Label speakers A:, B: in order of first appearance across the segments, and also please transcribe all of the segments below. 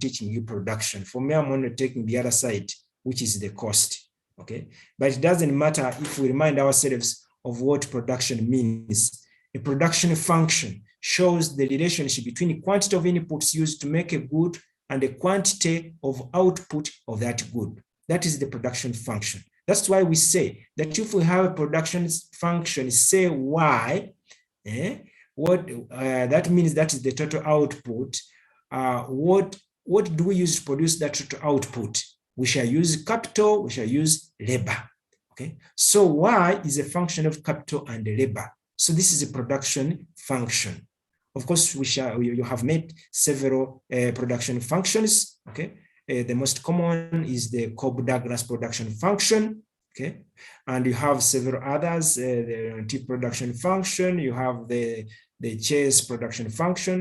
A: teaching you production. For me, I'm only taking the other side, which is the cost. Okay, but it doesn't matter if we remind ourselves of what production means. A production function shows the relationship between the quantity of inputs used to make a good and the quantity of output of that good. That is the production function. That's why we say that if we have a production function, say Y, what that means that is the total output. What do we use to produce that total output? We shall use capital, we shall use labor. Okay, so Y is a function of capital and labor. So this is a production function. Of course, you have made several production functions. Okay, the most common is the Cobb-Douglas production function. Okay, and you have several others. The T production function. You have the Chase production function.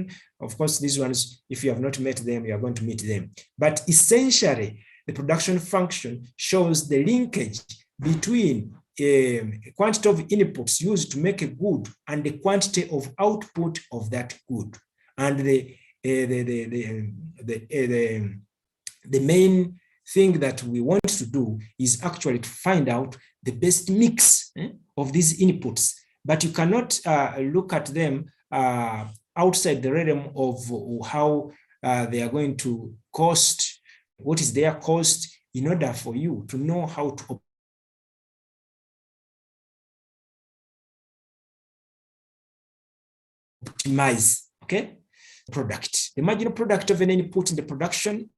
A: Of course, these ones, if you have not met them, you are going to meet them. But essentially, the production function shows the linkage between a quantity of inputs used to make a good and the quantity of output of that good. And the main thing that we want to do is actually to find out the best mix of these inputs. But you cannot look at them outside the realm of how they are going to cost, what is their cost, in order for you to know how to optimize, okay, product. The marginal product of an input in the production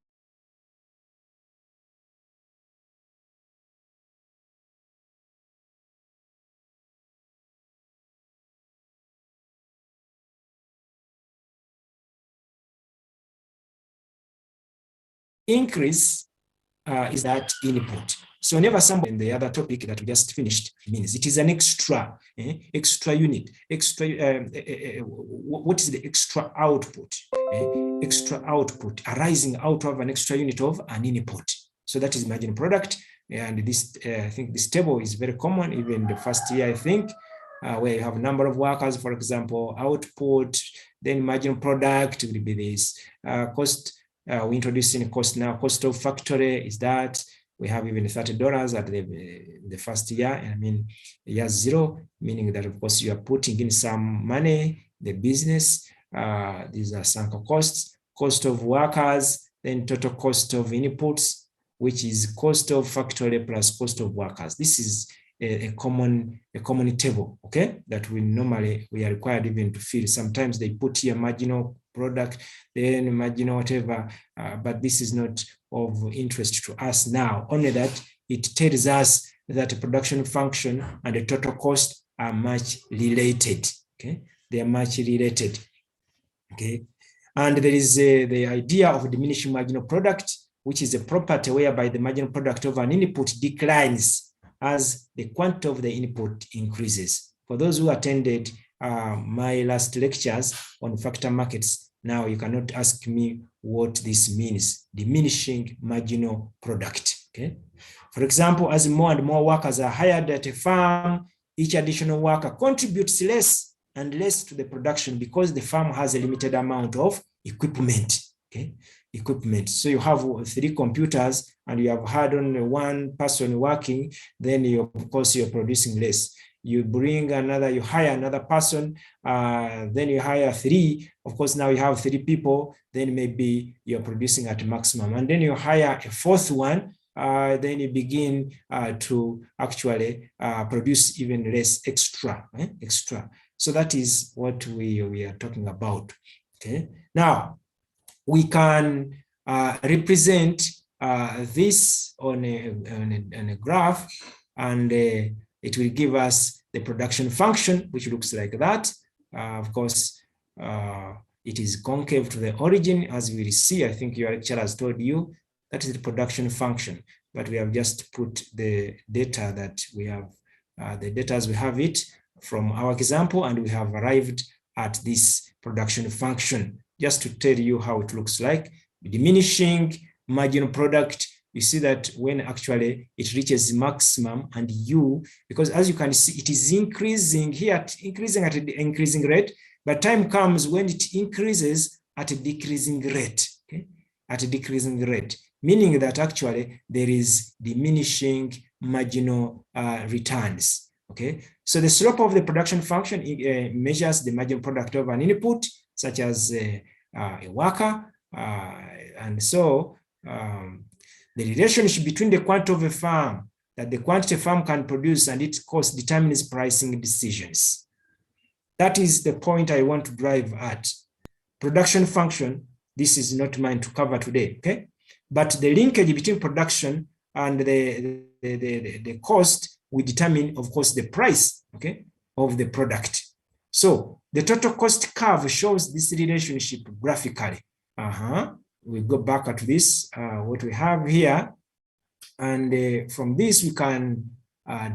A: increase is that input. So whenever somebody in the other topic that we just finished means it is an extra, extra unit, extra, what is the extra output? Extra output arising out of an extra unit of an input. So that is marginal product. And this, I think this table is very common, even in the first year, I think, where you have a number of workers, for example, output, then marginal product will be this cost. We introduce in cost now. Cost of factory is that we have even $30 at the first year. I mean, year zero, meaning that of course you are putting in some money, the business. These are sunk costs. Cost of workers, then total cost of inputs, which is cost of factory plus cost of workers. This is a common table, okay, that we are required even to fill. Sometimes they put here marginal product, then marginal whatever, but this is not of interest to us now, only that it tells us that the production function and the total cost are much related, okay, they are much related, okay. And there is the idea of diminishing marginal product, which is a property whereby the marginal product of an input declines as the quantity of the input increases. For those who attended my last lectures on factor markets, now you cannot ask me what this means, diminishing marginal product, okay? For example, as more and more workers are hired at a farm, each additional worker contributes less and less to the production because the farm has a limited amount of equipment, okay? Equipment. So you have 3 computers and you have had only 1 person working, then of course you're producing less. You bring another, you hire another person, then you hire 3. Of course, now you have 3 people, then maybe you're producing at maximum. And then you hire a 4th one, then you begin to actually produce even less extra, extra. So that is what we are talking about, okay? Now, we can represent this on a graph, and it will give us the production function, which looks like that. Of course, it is concave to the origin, as we will see. I think your lecturer has told you that is the production function, but we have just put the data that we have, the data as we have it from our example, and we have arrived at this production function, just to tell you how it looks like. Diminishing marginal product, you see that when actually it reaches maximum, and because as you can see, it is increasing here, increasing at an increasing rate, but time comes when it increases at a decreasing rate, okay? at a decreasing rate, meaning that actually there is diminishing marginal returns. Okay, so the slope of the production function measures the marginal product of an input, such as a worker, and so the relationship between the quantity of a farm that the quantity a farm can produce and its cost determines pricing decisions. That is the point I want to drive at. Production function, this is not mine to cover today, okay? But the linkage between production and the cost will determine, of course, the price, okay, of the product. So the total cost curve shows this relationship graphically. We go back at this, what we have here, and from this we can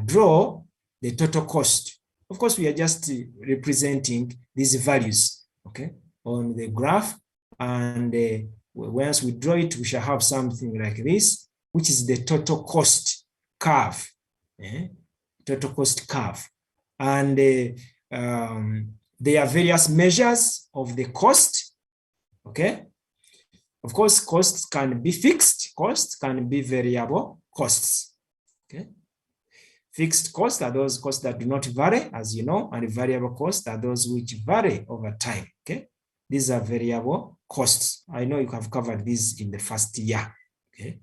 A: draw the total cost. Of course, we are just representing these values, okay, on the graph, and once we draw it, we shall have something like this, which is the total cost curve, total cost curve. And there are various measures of the cost, okay. Of course, costs can be fixed, costs can be variable costs, okay. Fixed costs are those costs that do not vary, as you know, and variable costs are those which vary over time, okay. These are variable costs. I know you have covered these in the first year, okay.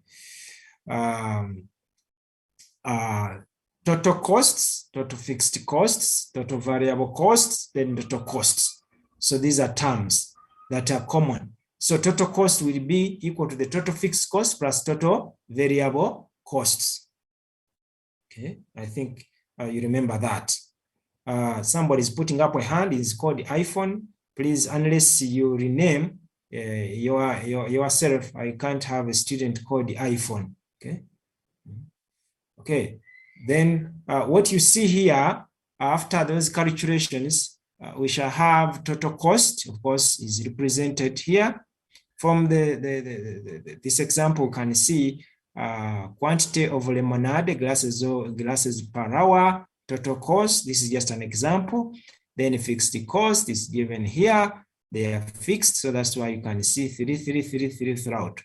A: Total costs, total fixed costs, total variable costs, then total costs. So these are terms that are common. So total cost will be equal to the total fixed cost plus total variable costs. Okay, I think you remember that. Somebody's putting up a hand, it's called the iPhone. Please, unless you rename yourself, I can't have a student called the iPhone. Okay. Okay. Then what you see here, after those calculations, we shall have total cost, of course, is represented here. From this example, you can see quantity of lemonade, glasses per hour, total cost. This is just an example. Then fixed cost is given here. They are fixed, so that's why you can see 3 throughout.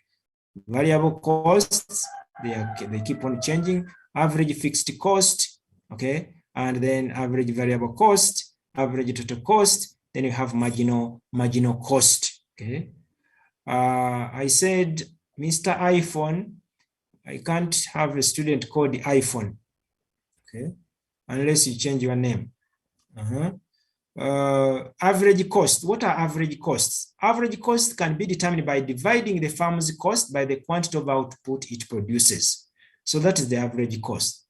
A: Variable costs, they keep on changing. Average fixed cost, okay, and then average variable cost, average total cost. Then you have marginal cost, okay. I said, Mr. iPhone, I can't have a student called the iPhone, okay, unless you change your name. Average cost. What are average costs? Average cost can be determined by dividing the farm's cost by the quantity of output it produces. So that is the average cost.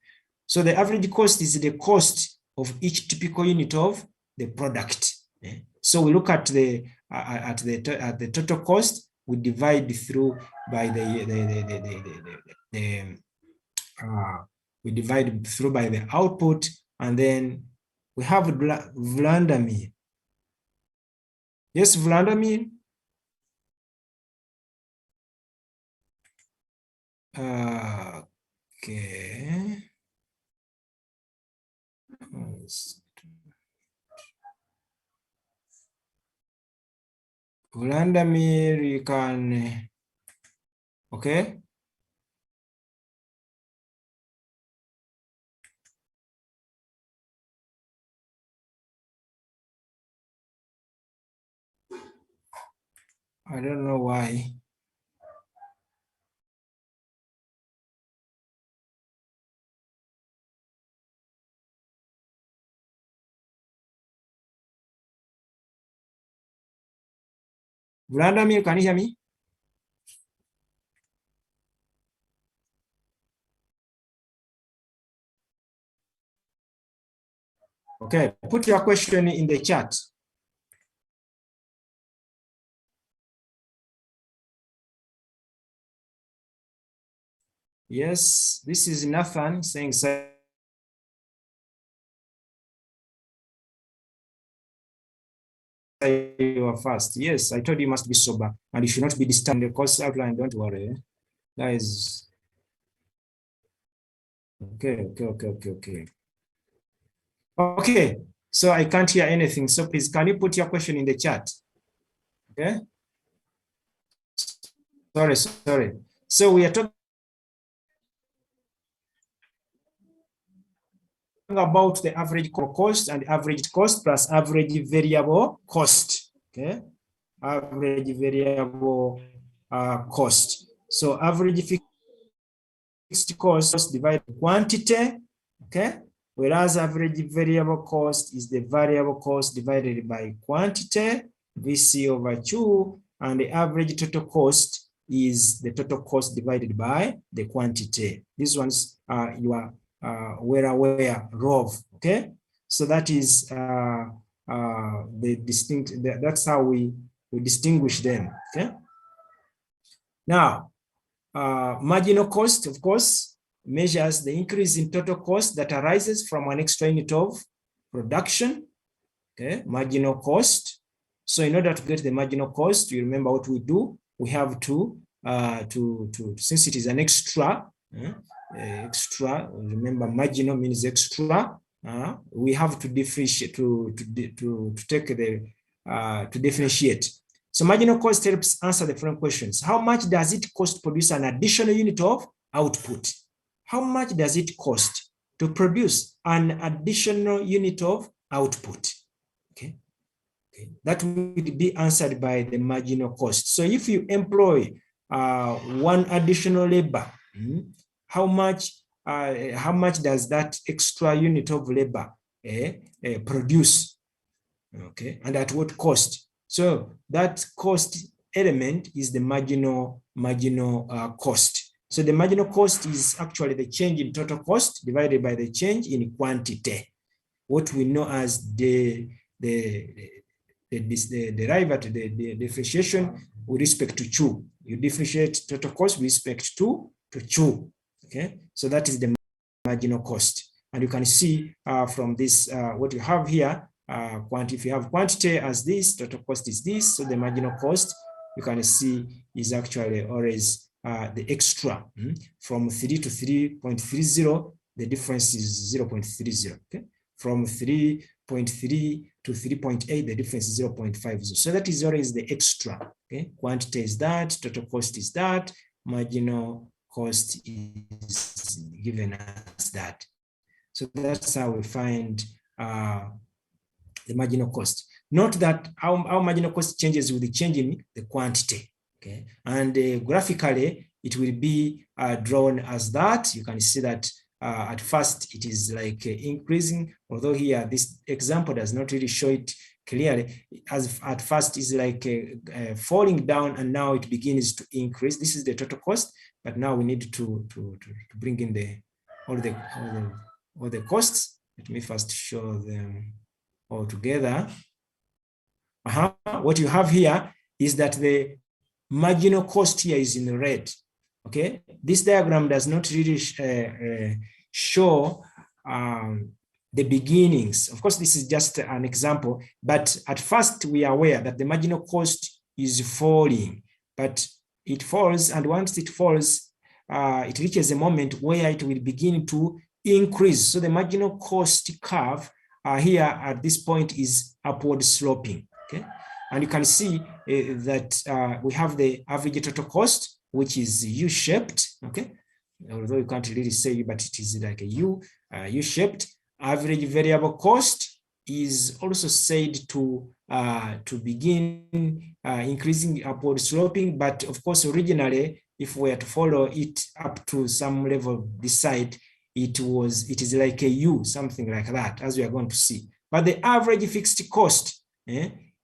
A: So the average cost is the cost of each typical unit of the product. So we look at the total cost. We divide through by we divide through by the output, and then we have Vladimir. Yes, Vladimir. Okay. Vladimir, you can, okay. I don't know why. Vladimir, can you hear me? Okay, put your question in the chat. Yes, this is Nathan saying, you are fast. Yes, I told you must be sober and you should not be disturbed. The course outline, don't worry. Guys. Okay. Okay, so I can't hear anything. So please, can you put your question in the chat? Okay. Sorry. So we are talking about the average cost and average cost plus average variable cost. Okay, average variable cost. So average fixed cost divided by quantity. Okay, whereas average variable cost is the variable cost divided by quantity, VC over 2, and the average total cost is the total cost divided by the quantity. These ones you are well aware of. Okay, so that is the distinct. That's how we distinguish them. Okay. Now, marginal cost, of course, measures the increase in total cost that arises from an extra unit of production. Okay, marginal cost. So in order to get the marginal cost, you remember what we do. We have to since it is an extra, remember marginal means extra. We have to differentiate to take the to differentiate. So marginal cost helps answer the following questions. How much does it cost to produce an additional unit of output? How much does it cost to produce an additional unit of output? Okay. That will be answered by the marginal cost. So if you employ one additional labor, how much does that extra unit of labor produce? Okay, and at what cost? So that cost element is the marginal cost. So the marginal cost is actually the change in total cost divided by the change in quantity. What we know as the derivative, the differentiation with respect to chu. You differentiate total cost with respect to chu. Okay, so that is the marginal cost, and you can see from this what you have here. If you have quantity as this, total cost is this, so the marginal cost you can see is actually always the extra. From 3 to 3.30, the difference is 0.30. Okay, from 3.3 to 3.8, the difference is 0.50. So that is always the extra. Okay, quantity is that, total cost is that, marginal cost is given as that. So that's how we find the marginal cost. Note that our marginal cost changes with the change in the quantity. Okay, and graphically it will be drawn as that. You can see that at first it is like increasing, although here this example does not really show it clearly. As at first is like falling down, and now it begins to increase. This is the total cost, but now we need to bring in all the costs. Let me first show them all together. What you have here is that the marginal cost here is in red. Okay, this diagram does not really show the beginnings. Of course, this is just an example, but at first we are aware that the marginal cost is falling, but it falls, and once it falls, it reaches a moment where it will begin to increase. So the marginal cost curve here at this point is upward sloping. Okay, and you can see that we have the average total cost, which is U-shaped. Okay, although you can't really say, but it is like a U-shaped. Average variable cost is also said to begin increasing upward sloping, but of course originally, if we were to follow it up to some level this side, it is like a U, something like that, as we are going to see. But the average fixed cost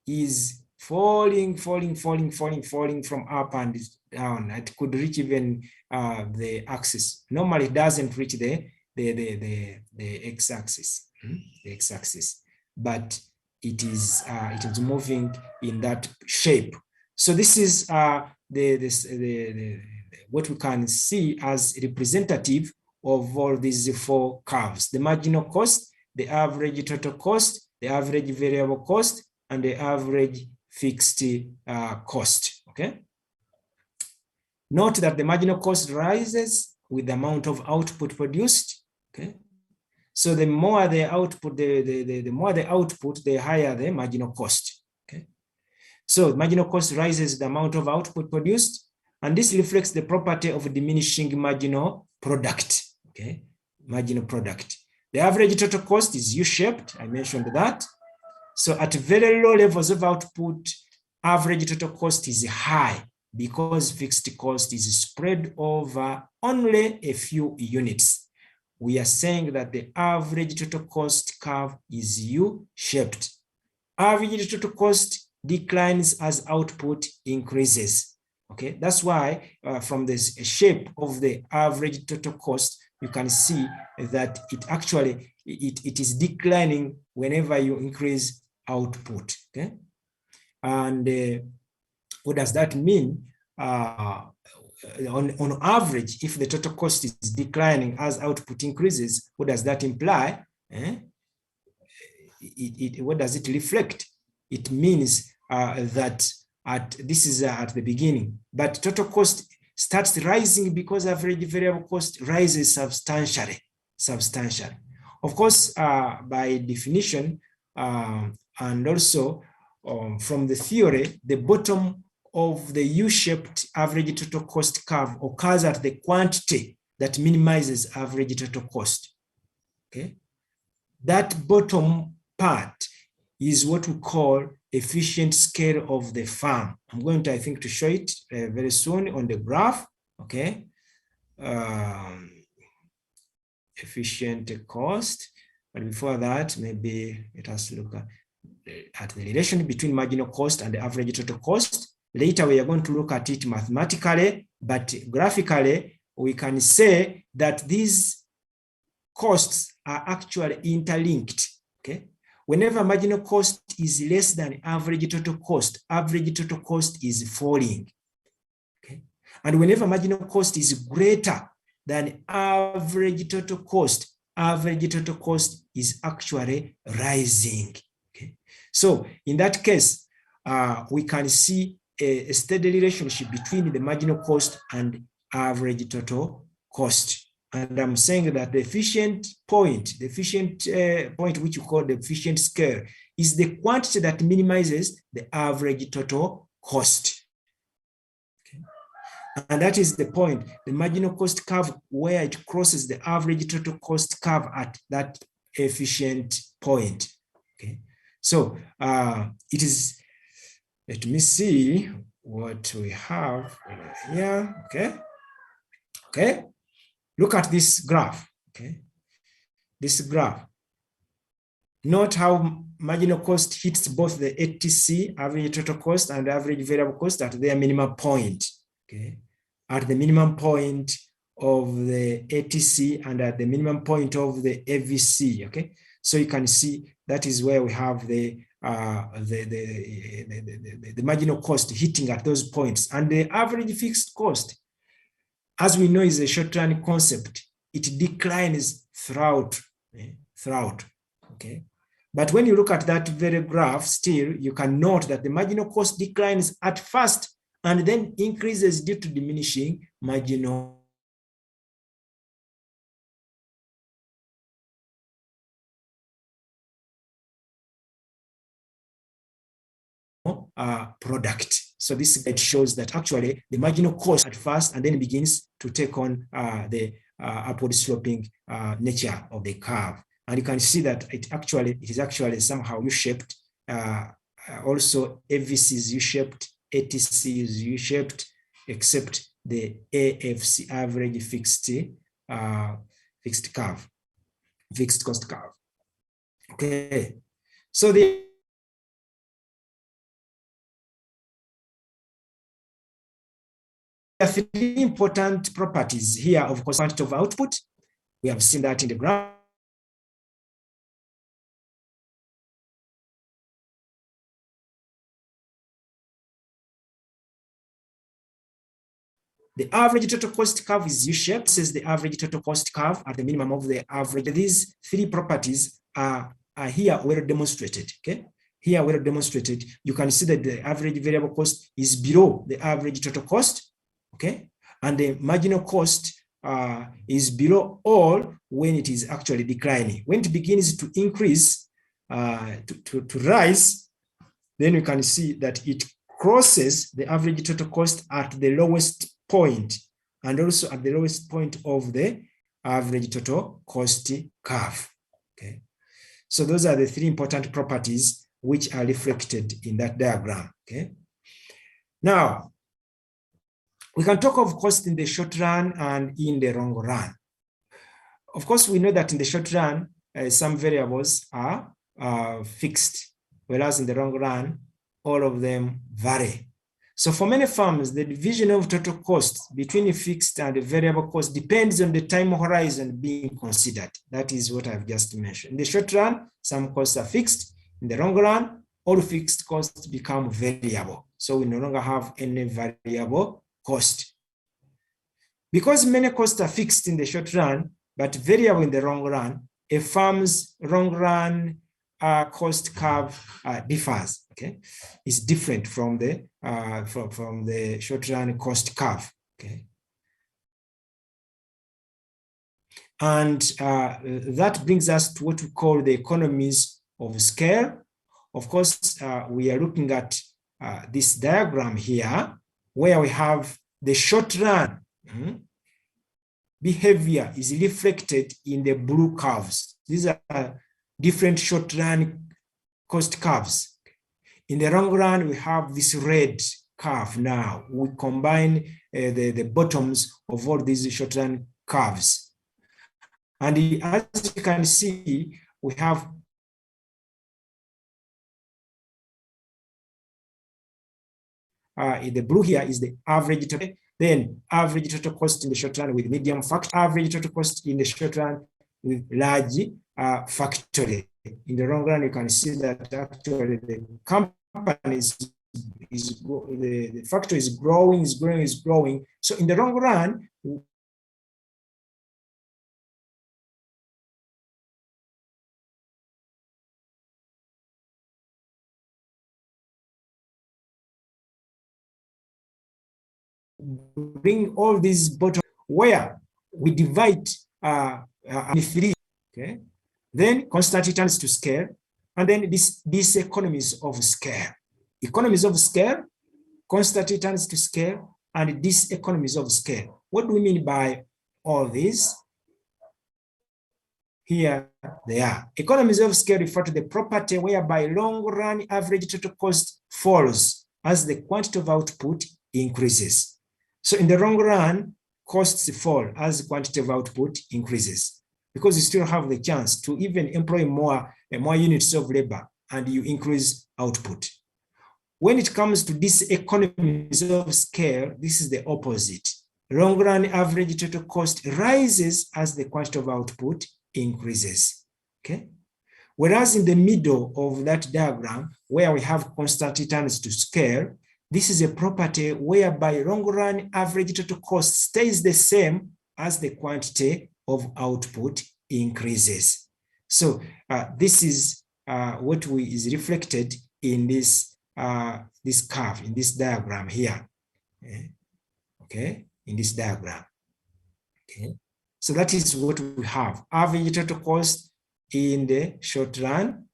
A: is falling from up and down. It could reach even the axis. Normally, it doesn't reach the x-axis, but it is moving in that shape. So this is what we can see as representative of all these four curves: the marginal cost, the average total cost, the average variable cost, and the average fixed cost. Okay. Note that the marginal cost rises with the amount of output produced. Okay. So the more the output, the more the output, the higher the marginal cost. Okay. So marginal cost rises the amount of output produced, and this reflects the property of diminishing marginal product. Okay, marginal product. The average total cost is U-shaped. I mentioned that. So at very low levels of output, average total cost is high because fixed cost is spread over only a few units. We are saying that the average total cost curve is U-shaped. Average total cost declines as output increases. Okay, that's why from this shape of the average total cost, you can see that it actually it is declining whenever you increase output. Okay, and what does that mean? On average, if the total cost is declining as output increases, what does that imply? What does it reflect? It means that this is at the beginning, but total cost starts rising because average variable cost rises substantially. Of course, by definition, and also from the theory, the bottom of the U-shaped average total cost curve occurs at the quantity that minimizes average total cost. Okay, that bottom part is what we call efficient scale of the firm. I'm going to, I think, to show it very soon on the graph. Okay, efficient cost. But before that, maybe let us look at the relation between marginal cost and the average total cost. Later, we are going to look at it mathematically, but graphically, we can say that these costs are actually interlinked. Okay, whenever marginal cost is less than average total cost is falling. Okay, and whenever marginal cost is greater than average total cost is actually rising. Okay, so in that case, we can see a steady relationship between the marginal cost and average total cost. And I'm saying that the efficient point which you call the efficient scale is the quantity that minimizes the average total cost. Okay. And that is the point, the marginal cost curve, where it crosses the average total cost curve at that efficient point. Okay, so it is. Let me see what we have here. Okay. Look at this graph. Okay. This graph. Note how marginal cost hits both the ATC, average total cost, and average variable cost at their minimum point. Okay. At the minimum point of the ATC and at the minimum point of the AVC. Okay. So you can see that is where we have the marginal cost hitting at those points, and the average fixed cost, as we know, is a short-run concept. It declines throughout. Okay, but when you look at that very graph, still you can note that the marginal cost declines at first and then increases due to diminishing marginal product. So this guide shows that actually the marginal cost at first and then begins to take on the upward sloping nature of the curve. And you can see that it is actually somehow U-shaped. Also, AVC is U-shaped, ATC is U-shaped, except the AFC, average fixed cost curve. Okay, so the there are three important properties here, of course, quantity of output. We have seen that in the graph. The average total cost curve is U-shaped. This is the average total cost curve at the minimum of the average. These three properties are here well demonstrated. Okay, here well demonstrated. You can see that the average variable cost is below the average total cost. Okay, and the marginal cost is below all when it is actually declining. When it begins to increase, to rise, then you can see that it crosses the average total cost at the lowest point and also at the lowest point of the average total cost curve. Okay. So those are the three important properties which are reflected in that diagram. Okay. Now, we can talk of cost in the short run and in the long run. Of course, we know that in the short run, some variables are fixed, whereas in the long run, all of them vary. So for many firms, the division of total costs between fixed and variable cost depends on the time horizon being considered. That is what I've just mentioned. In the short run, some costs are fixed. In the long run, all fixed costs become variable. So we no longer have any variable cost. Because many costs are fixed in the short run, but variable in the long run, a firm's long run cost curve differs. Okay, it's different from the short run cost curve. Okay, and that brings us to what we call the economies of scale. Of course, we are looking at this diagram here, where we have the short run behavior is reflected in the blue curves. These are different short run cost curves. In the long run, we have this red curve now. We combine the bottoms of all these short run curves. And as you can see, we have the blue here is the average total, then average total cost in the short run with medium factor, average total cost in the short run with large factory. In the long run, you can see that actually the company the factor is growing. So in the long run, bring all these bottom where we divide in three. Okay, then constant returns to scale, and then these economies of scale. Economies of scale, constant returns to scale, and these economies of scale. What do we mean by all these? Here they are. Economies of scale refer to the property whereby long-run average total cost falls as the quantity of output increases. So in the long run, costs fall as the quantity of output increases, because you still have the chance to even employ more units of labor and you increase output. When it comes to this economies of scale, this is the opposite. Long run average total cost rises as the quantity of output increases. Okay. Whereas in the middle of that diagram, where we have constant returns to scale, this is a property whereby long run average total cost stays the same as the quantity of output increases. So this is what is reflected in this this curve, in this diagram here. Okay, in this diagram. Okay, so that is what we have: average total cost in the short run,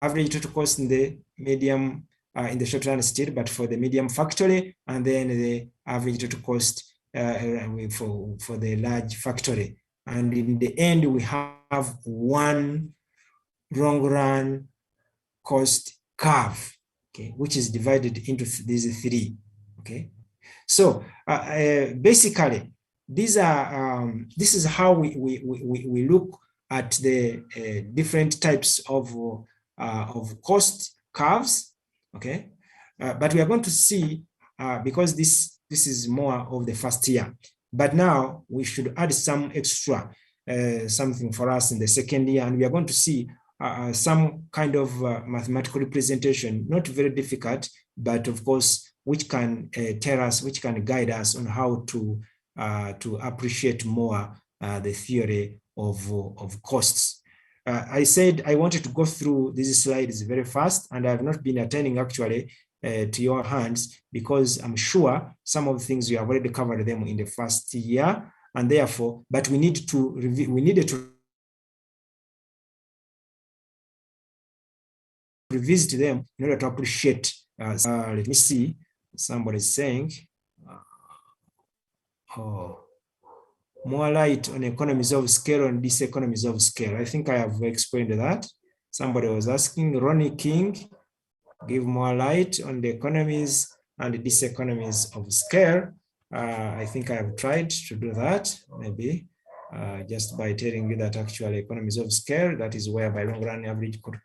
A: average total cost in the medium, in the short run still, but for the medium factory, and then the average total cost for the large factory. And in the end, we have one long run cost curve, okay, which is divided into these three. Okay, so basically, these are this is how we look at the different types of cost curves. Okay, but we are going to see because this is more of the first year, but now we should add some extra something for us in the second year, and we are going to see some kind of mathematical representation, not very difficult, but of course, which can tell us, which can guide us on how to appreciate more the theory of costs. I said I wanted to go through these slides very fast, and I have not been attending actually to your hands, because I'm sure some of the things we have already covered them in the first year, and therefore, but we needed to revisit them in order to appreciate Let me see. Somebody is saying, more light on economies of scale and diseconomies of scale. I think I have explained that. Somebody was asking, Ronnie King, give more light on the economies and the diseconomies of scale. I think I have tried to do that, maybe just by telling you that actually economies of scale, that is whereby long run average could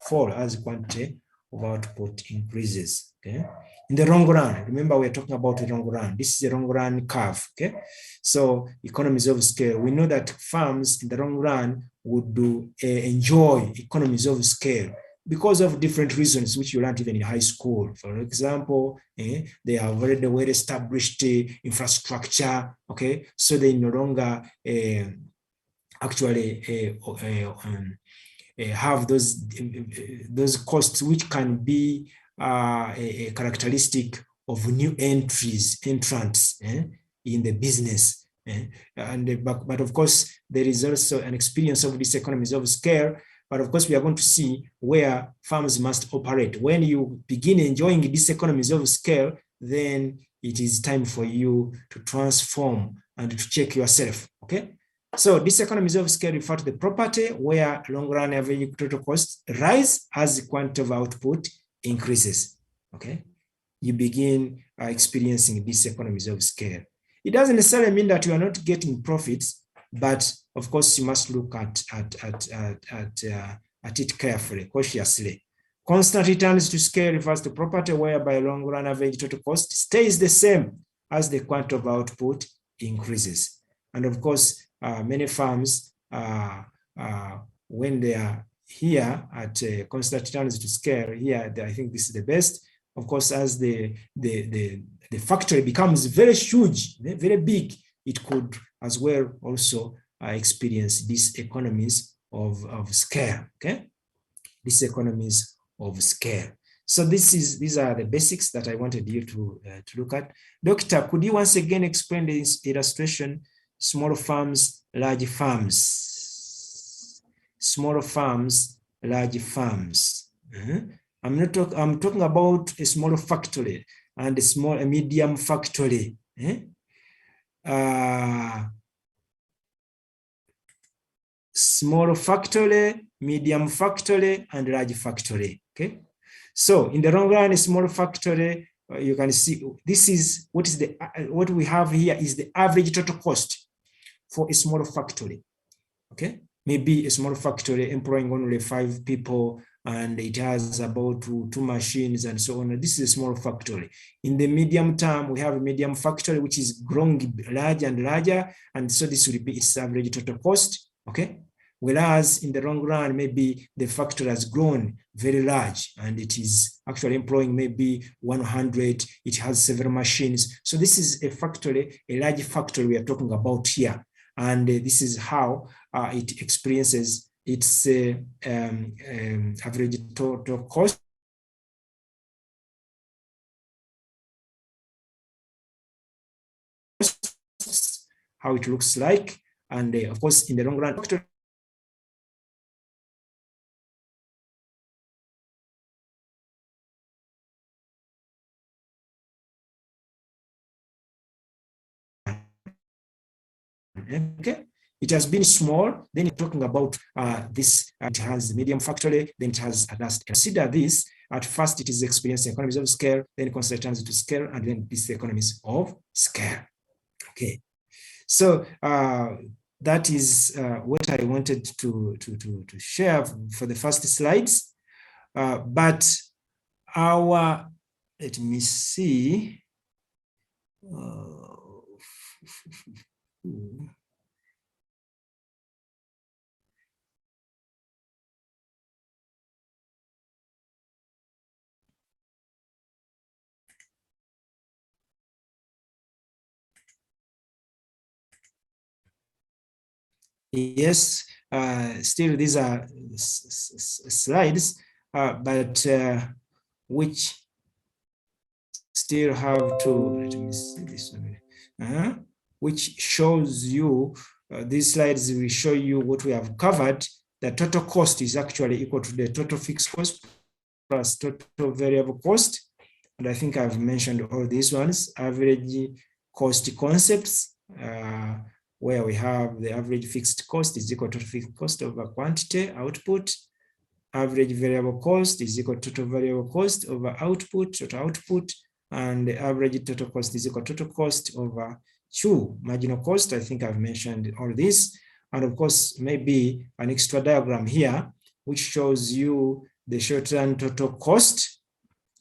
A: fall as quantity of output increases. Okay, in the long run, remember we're talking about the long run. This is a long run curve. Okay, so economies of scale. We know that farms in the long run would enjoy economies of scale because of different reasons, which you learned even in high school. For example, they have already well-established infrastructure. Okay, so they no longer actually have those costs, which can be a characteristic of new entrants in the business. But of course, there is also an experience of these economies of scale. But of course, we are going to see where farms must operate. When you begin enjoying these economies of scale, then it is time for you to transform and to check yourself. Okay. So these economies of scale refer to the property where long-run average total costs rise as the quantity of output increases. Okay, you begin experiencing these economies of scale. It doesn't necessarily mean that you are not getting profits, but of course you must look at it carefully, cautiously. Constant returns to scale refers to property whereby long-run average total cost stays the same as the quantity of output increases. And of course, many farms, when they are here at constant returns to scale, here I think this is the best. Of course, as the factory becomes very huge, very big, it could as well also experience these economies of scale. Okay, these economies of scale. So these are the basics that I wanted you to look at. Doctor, could you once again explain this illustration? Small farms, large farms. Small farms, large farms. I'm talking about a small factory and a medium factory. Small factory, medium factory, and large factory. Okay. So in the long run, a small factory, you can see this is what we have here is the average total cost for a small factory. Okay, maybe a small factory employing only 5 people and it has about 2 machines and so on. This is a small factory. In the medium term, we have a medium factory which is growing larger and larger, and so this will be its average total cost. Okay, whereas in the long run, maybe the factory has grown very large and it is actually employing maybe 100. It has several machines. So this is a factory, a large factory we are talking about here. And this is how it experiences its average total cost. How it looks like. And of course, in the long run, okay, it has been small, then it's talking about this, it has medium factory, then it has advanced. Consider this, at first it is experiencing economies of scale, then it constant returns to scale, and then this economies of scale. Okay, so that is what I wanted to share for the first slides. But let me see. Yes, still these are slides, but which still have to, let me see this one, which shows you, these slides will show you what we have covered. The total cost is actually equal to the total fixed cost plus total variable cost. And I think I've mentioned all these ones, average cost concepts, where we have the average fixed cost is equal to fixed cost over quantity output. Average variable cost is equal to total variable cost over output, total output, and the average total cost is equal to total cost over Q, marginal cost. I think I've mentioned all this. And of course, maybe an extra diagram here, which shows you the short-run total cost.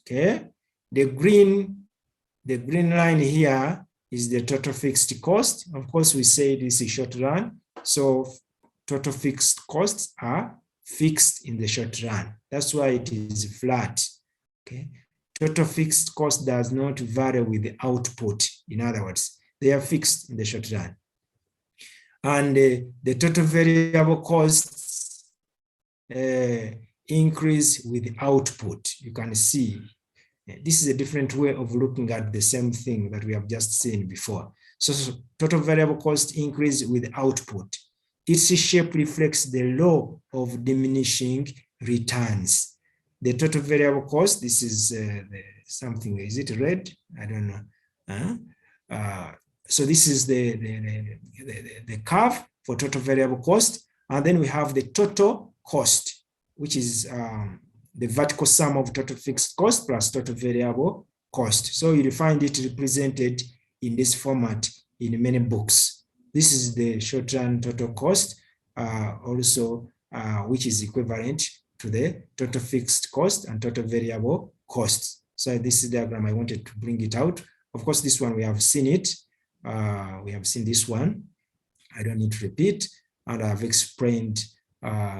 A: Okay, the green line here is the total fixed cost. Of course, we say this is short run, so total fixed costs are fixed in the short run. That's why it is flat. Okay, total fixed cost does not vary with the output. In other words, they are fixed in the short run. And the total variable costs increase with output. You can see this is a different way of looking at the same thing that we have just seen before. So total variable cost increase with output. Its shape reflects the law of diminishing returns. The total variable cost, this is something, is it red? I don't know. So this is the curve for total variable cost. And then we have the total cost, which is the vertical sum of total fixed cost plus total variable cost. So you'll find it represented in this format in many books. This is the short-run total cost, which is equivalent to the total fixed cost and total variable costs. So this is the diagram. I wanted to bring it out. Of course, this one we have seen it. We have seen this one. I don't need to repeat, and I've explained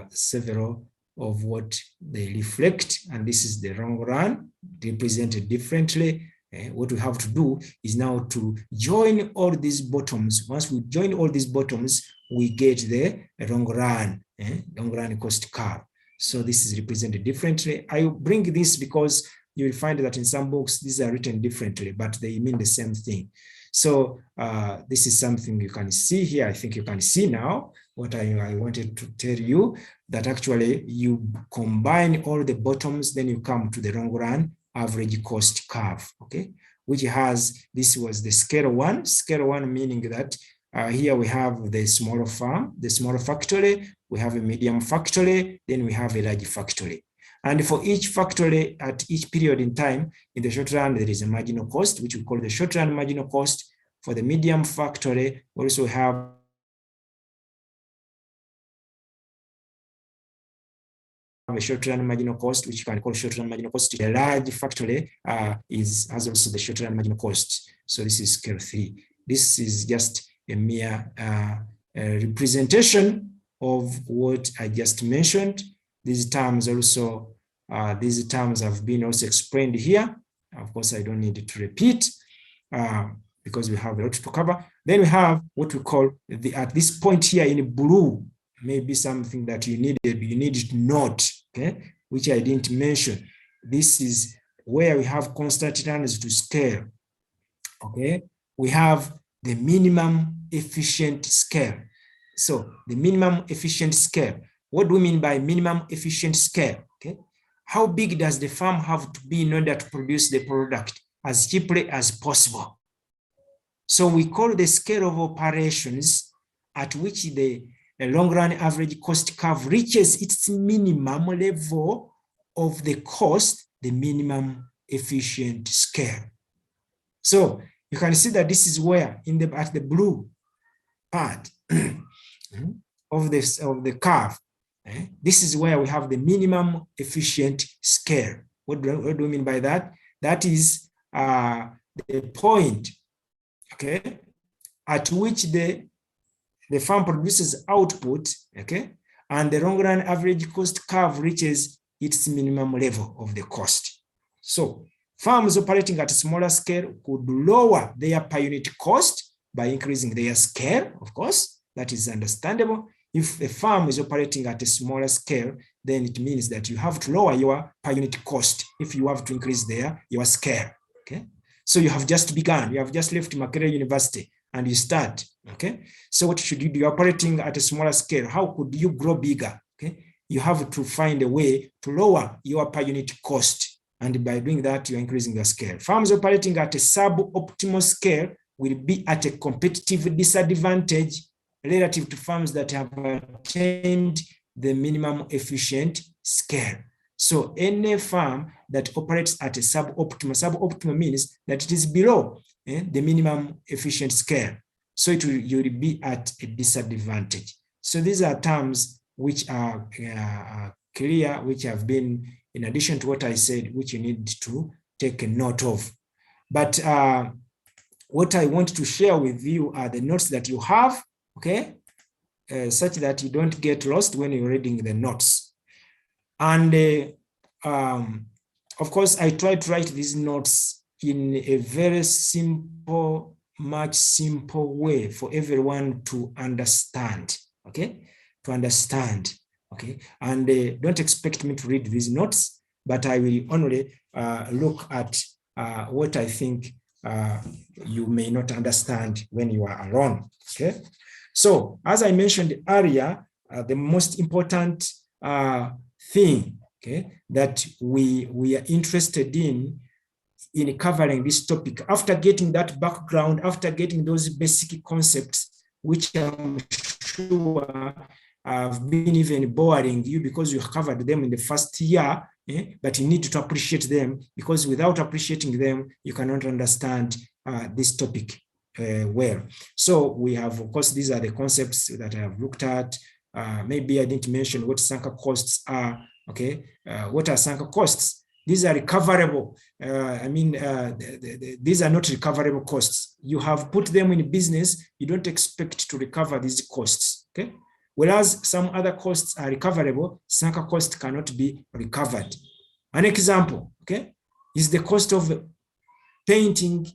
A: several of what they reflect, and this is the long run represented differently. What we have to do is now to join all these bottoms. Once we join all these bottoms, we get the long run cost curve. So this is represented differently. I bring this because you will find that in some books these are written differently, but they mean the same thing. So this is something you can see here. I think you can see now what I wanted to tell you, that actually you combine all the bottoms, then you come to the long run average cost curve, okay, which has, this was the scale one meaning that here we have the smaller farm, the smaller factory, we have a medium factory, then we have a large factory. And for each factory at each period in time, in the short run, there is a marginal cost, which we call the short run marginal cost. For the medium factory, we also have a short-run marginal cost, which you can call short-run marginal cost. The large factory has also the short-run marginal cost. So this is scale 3. This is just a mere representation of what I just mentioned. These terms also, these terms have been also explained here. Of course, I don't need to repeat because we have a lot to cover. Then we have what we call at this point here in blue, maybe something that you need to note, okay, which I didn't mention. This is where we have constant runs to scale, okay. We have the minimum efficient scale. So the minimum efficient scale, what do we mean by minimum efficient scale, okay? How big does the farm have to be in order to produce the product as cheaply as possible? So we call the scale of operations at which the long-run average cost curve reaches its minimum level of the cost, the minimum efficient scale. So you can see that this is where at the blue part of the curve, this is where we have the minimum efficient scale. What do we mean by that? That is the point, okay, at which the farm produces output, okay, and the long run average cost curve reaches its minimum level of the cost. So farms operating at a smaller scale could lower their per unit cost by increasing their scale, of course, that is understandable. If a farm is operating at a smaller scale, then it means that you have to lower your per unit cost if you have to increase your scale, okay? So you have just begun, you have just left Makerere University and you start, okay? So what should you do? You're operating at a smaller scale. How could you grow bigger, okay? you have to find a way to lower your per unit cost. And by doing that, you're increasing the scale. Farms operating at a suboptimal scale will be at a competitive disadvantage relative to farms that have attained the minimum efficient scale. So any farm that operates at a suboptimal means that it is below the minimum efficient scale. So you will be at a disadvantage. So these are terms which are clear, which have been, in addition to what I said, which you need to take a note of. But what I want to share with you are the notes that you have, okay, such that you don't get lost when you're reading the notes. And of course, I try to write these notes in a very simple, much simple way for everyone to understand, okay, to understand, okay. And don't expect me to read these notes, but I will only look at what I think you may not understand when you are alone, okay. So as I mentioned earlier, the most important thing, okay, that we are interested in covering this topic, after getting that background, after getting those basic concepts, which I'm sure have been even boring you because you covered them in the first year, but you need to appreciate them, because without appreciating them, you cannot understand this topic well. So we have, of course, these are the concepts that I have looked at. Maybe I didn't mention what sunk costs are, okay? What are sunk costs? These are recoverable. These are not recoverable costs. You have put them in business, you don't expect to recover these costs, okay? Whereas some other costs are recoverable, sunk cost cannot be recovered. An example, okay, is the cost of painting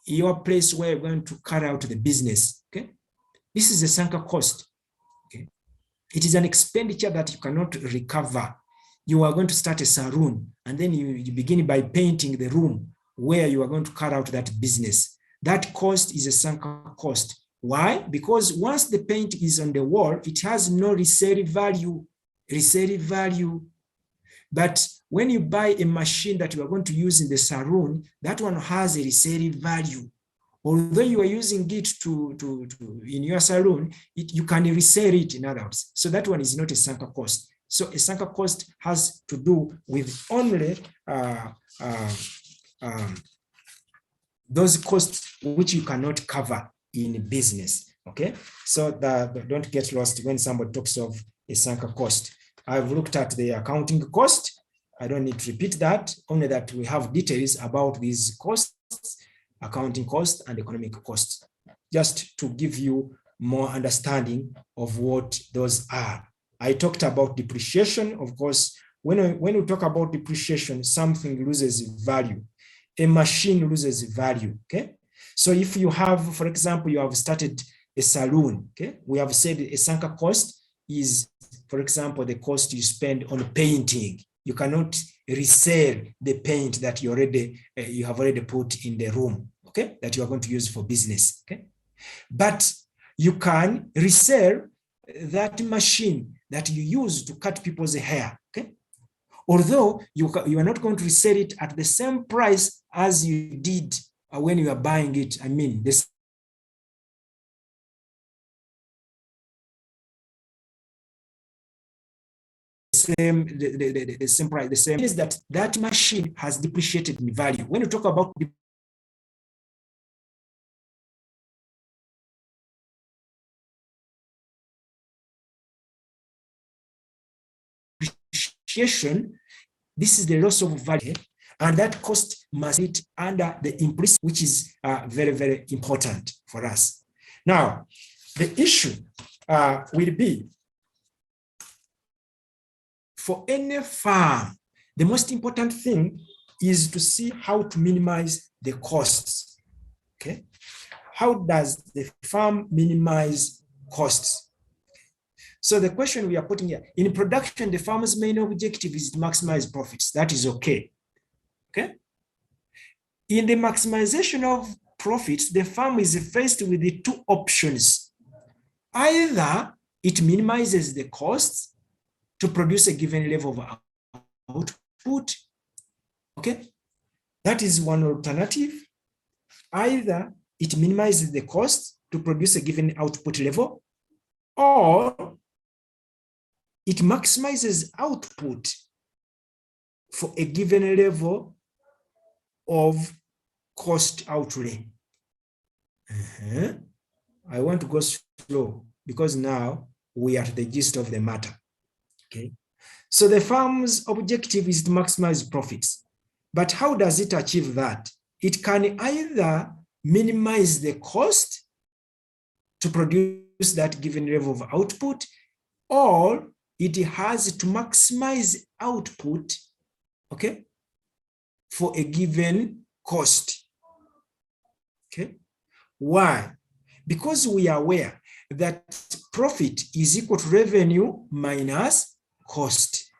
A: your place where you're going to carry out the business, okay? This is a sunk cost, okay? It is an expenditure that you cannot recover. You are going to start a saloon, and then you begin by painting the room where you are going to carry out that business. That cost is a sunk cost. Why? Because once the paint is on the wall, it has no resale value. But when you buy a machine that you are going to use in the saloon, that one has a resale value. Although you are using it in your saloon, you can resell it, in other words. So that one is not a sunk cost. So a sunk cost has to do with only those costs which you cannot cover in business, okay? So don't get lost when somebody talks of a sunk cost. I've looked at the accounting cost. I don't need to repeat that, only that we have details about these costs, accounting cost and economic costs, just to give you more understanding of what those are. I talked about depreciation. Of course, when we talk about depreciation, something loses value. A machine loses value, okay? So if you have, for example, you have started a saloon, okay? We have said a sunk cost is, for example, the cost you spend on painting. You cannot resell the paint that you have already put in the room, okay? That you are going to use for business, okay? But you can resell that machine that you use to cut people's hair, okay? Although you are not going to resell it at the same price as you did when you are buying it. I mean, the same price, the same is that machine has depreciated in value. When you talk about depreciation, this is the loss of value, and that cost must be under the implicit, which is very, very important for us. Now, the issue will be, for any farm, the most important thing is to see how to minimize the costs, okay? How does the farm minimize costs? So the question we are putting here, in production, the farmer's main objective is to maximize profits. That is okay. Okay. In the maximization of profits, the farm is faced with the two options. Either it minimizes the costs to produce a given level of output. Okay, that is one alternative. Either it minimizes the cost to produce a given output level, or it maximizes output for a given level of cost outlay. I want to go slow because now we are at the gist of the matter. Okay, so the firm's objective is to maximize profits, but how does it achieve that? It can either minimize the cost to produce that given level of output, or it has to maximize output, okay, for a given cost. Okay, why? Because we are aware that profit is equal to revenue minus cost,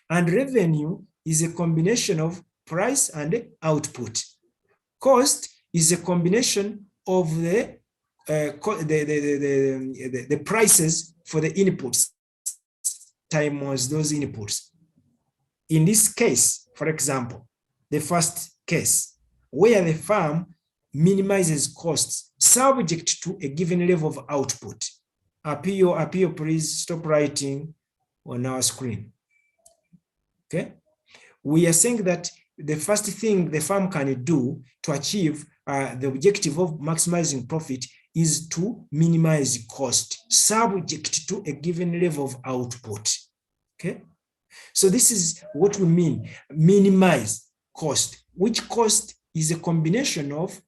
A: and revenue is a combination of price and output. Cost is a combination of the prices for the inputs times those inputs. In this case, for example, the first case, where the firm minimizes costs subject to a given level of output. Appeal, please stop writing on our screen. Okay, we are saying that the first thing the firm can do to achieve the objective of maximizing profit is to minimize cost subject to a given level of output. Okay, so this is what we mean, minimize cost, which cost is a combination of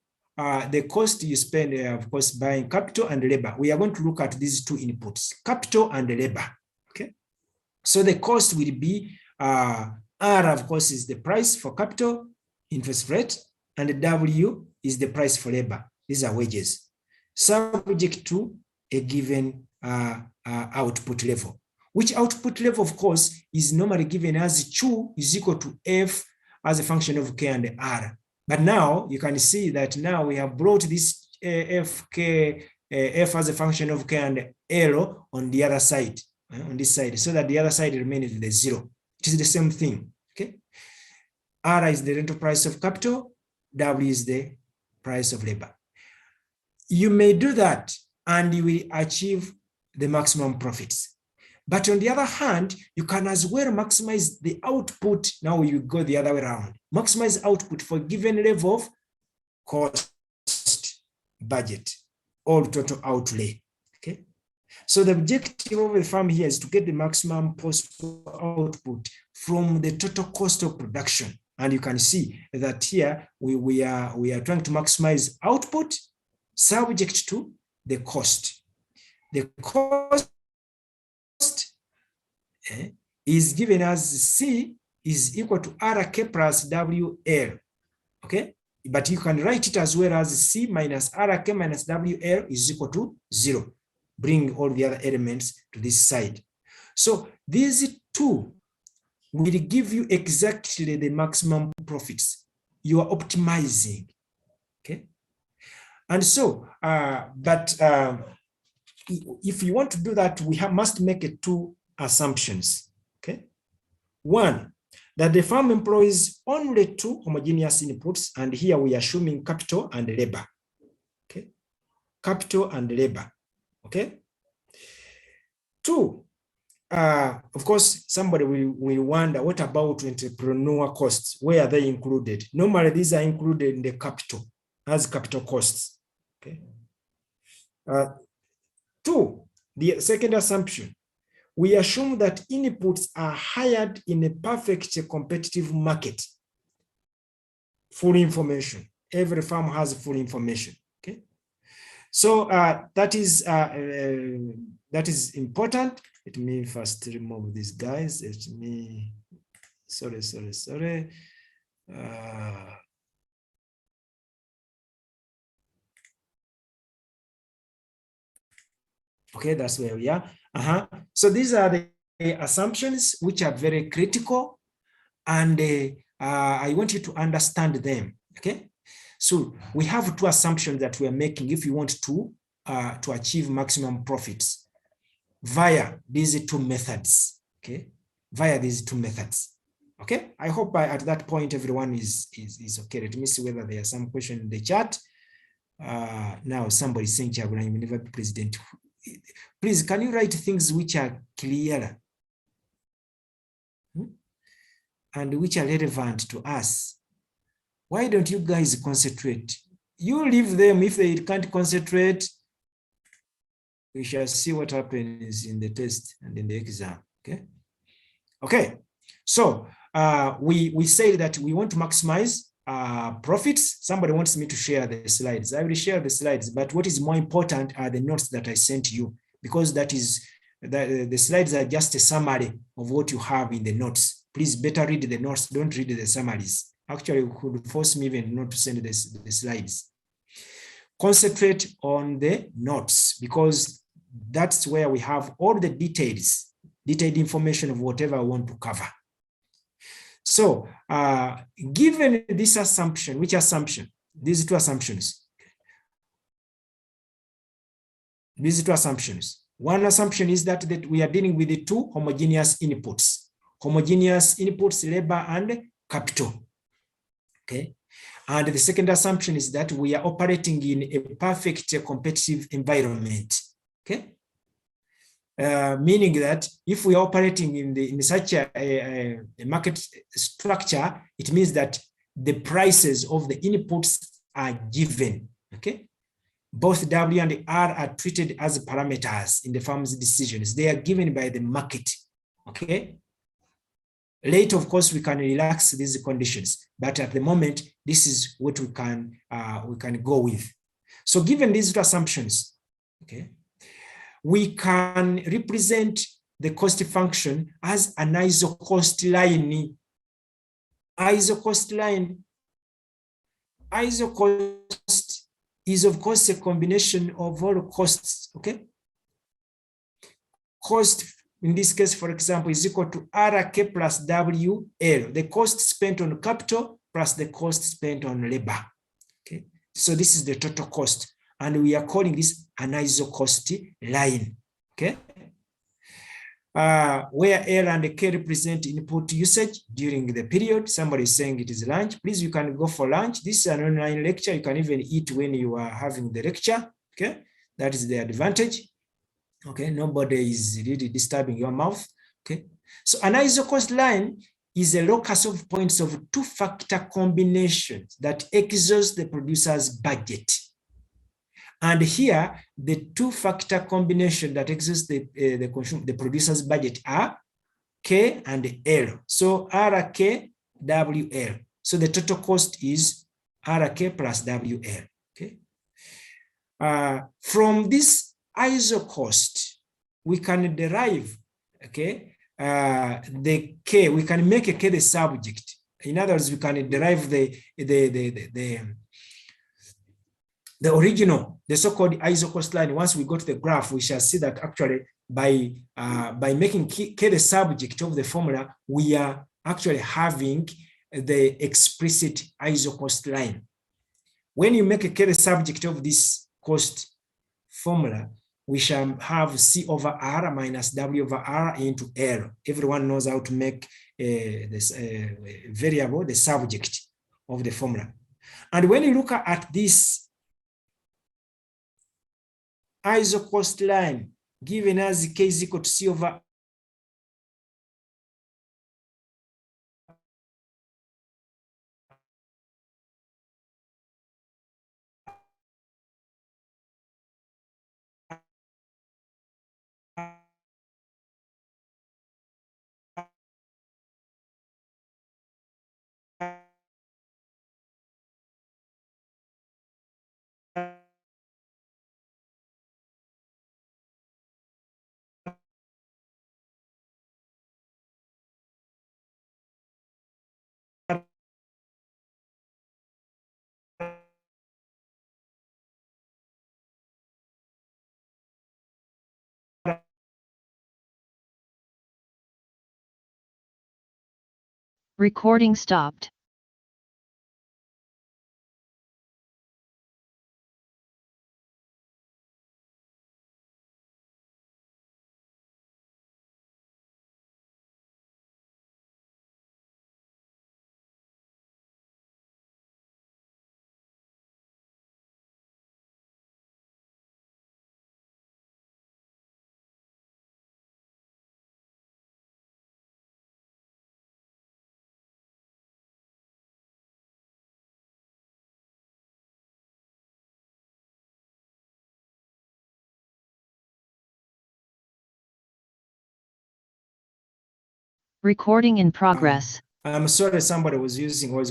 A: the cost you spend, of course, buying capital and labor. We are going to look at these two inputs, capital and labor. Okay, so the cost will be R, of course, is the price for capital, interest rate, and W is the price for labor. These are wages, subject to a given output level, which output level, of course, is normally given as Q is equal to F as a function of K and R. But now you can see that now we have brought this F as a function of K and L on the other side, on this side, so that the other side remains the zero. It is the same thing. Okay, R is the rental price of capital, W is the price of labor. You may do that and you will achieve the maximum profits. But on the other hand, you can as well maximize the output. Now you go the other way around. Maximize output for a given level of cost, budget, or total outlay. Okay. So the objective of the firm here is to get the maximum possible output from the total cost of production. And you can see that here we are trying to maximize output subject to the cost. The cost is given as C is equal to RK plus WL. Okay, but you can write it as well as C minus RK minus WL is equal to 0. Bring all the other elements to this side. So these two will give you exactly the maximum profits you are optimizing. Okay, and so if you want to do that, we must make two assumptions. Okay, one, that the firm employs only two homogeneous inputs, and here we are assuming capital and labor. Okay, capital and labor. Okay. Two, of course, somebody will wonder, what about entrepreneur costs? Where are they included? Normally, these are included in the capital as capital costs. Okay. Two, the second assumption, we assume that inputs are hired in a perfect competitive market. Full information. Every firm has full information. Okay. So that is important. Let me first remove these guys. Let me, sorry. Okay, that's where we are. So these are the assumptions which are very critical, and I want you to understand them. Okay. So we have two assumptions that we are making if you want to achieve maximum profits via these two methods. okay, via these two methods. Okay, I hope at that point everyone is okay. Let me see whether there are some questions in the chat. Now somebody saying Kyagulanyi will never be president. Please, can you write things which are clear and which are relevant to us? Why don't you guys concentrate? You leave them. If they can't concentrate, we shall see what happens in the test and in the exam. Okay. Okay. So we say that we want to maximize profits. Somebody wants me to share the slides. I will share the slides, but what is more important are the notes that I sent you, because that is the slides are just a summary of what you have in the notes. Please better read the notes. Don't read the summaries. Actually, it could force me even not to send the slides. Concentrate on the notes, because that's where we have all the detailed information of whatever I want to cover. So given this assumption, which assumption? These two assumptions. These two assumptions. One assumption is that we are dealing with the two homogeneous inputs. Homogeneous inputs, labor and capital. Okay. And the second assumption is that we are operating in a perfect competitive environment. Okay. Meaning that if we are operating in such a market structure, it means that the prices of the inputs are given. Okay. Both W and R are treated as parameters in the firm's decisions. They are given by the market. Okay. Later, of course, we can relax these conditions, but at the moment, this is what we can go with. So, given these two assumptions, okay, we can represent the cost function as an isocost line. Isocost line. Isocost is, of course, a combination of all costs. Okay, cost in this case, for example, is equal to RK plus WL, the cost spent on capital plus the cost spent on labor. Okay, so this is the total cost, and we are calling this an isocost line. Okay, where L and K represent input usage during the period. Somebody is saying it is lunch. Please, you can go for lunch. This is an online lecture. You can even eat when you are having the lecture. Okay, that is the advantage. Okay, nobody is really disturbing your mouth. Okay, so an isocost line is a locus of points of two-factor combinations that exhaust the producer's budget. And here, the two-factor combination that exhausts the producer's budget are K and L. So RK, WL. So the total cost is RK plus WL. Okay. From this isocost, we can derive, okay, the K. We can make a K the subject. In other words, we can derive the original, the so-called isocost line. Once we go to the graph, we shall see that actually by making K the subject of the formula, we are actually having the explicit isocost line. When you make a K the subject of this cost formula, we shall have C over R minus W over R into L. Everyone knows how to make this variable the subject of the formula. And when you look at this isocost line given as K is equal to C over
B: Recording stopped. Recording in progress.
A: I'm sorry, somebody was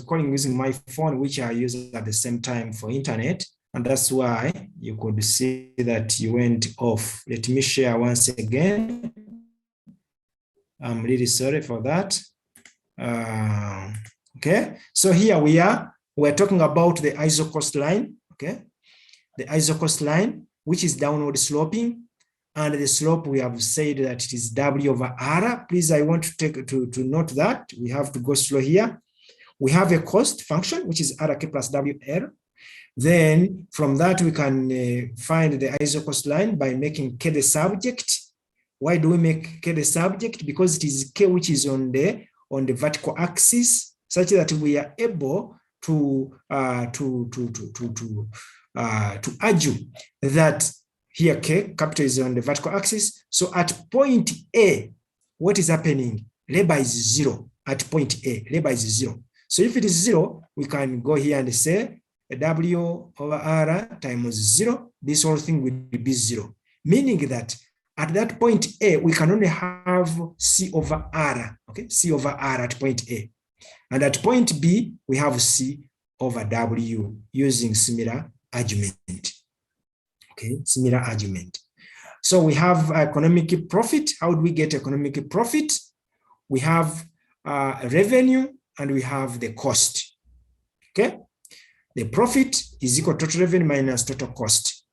A: calling using my phone, which I use at the same time for internet. And that's why you could see that you went off. Let me share once again. I'm really sorry for that. Okay, so here we're talking about the ISO cost line, okay? The ISO cost line, which is downward sloping, and the slope we have said that it is W over R. Please, I want to note that we have to go slow here. We have a cost function, which is RK plus WL. Then from that, we can find the ISO cost line by making K the subject. Why do we make K the subject? Because it is K which is on the vertical axis, such that we are able to argue that here K, capital is on the vertical axis. So at point A, what is happening? Labor is 0 at point A. Labor is 0. So if it is 0, we can go here and say W over R times 0. This whole thing will be 0. Meaning that at that point A, we can only have C over R. Okay, C over R at point A. And at point B, we have C over W using similar argument. Okay, similar argument. So we have economic profit. How do we get economic profit? We have revenue and we have the cost. Okay, the profit is equal to total revenue minus total cost.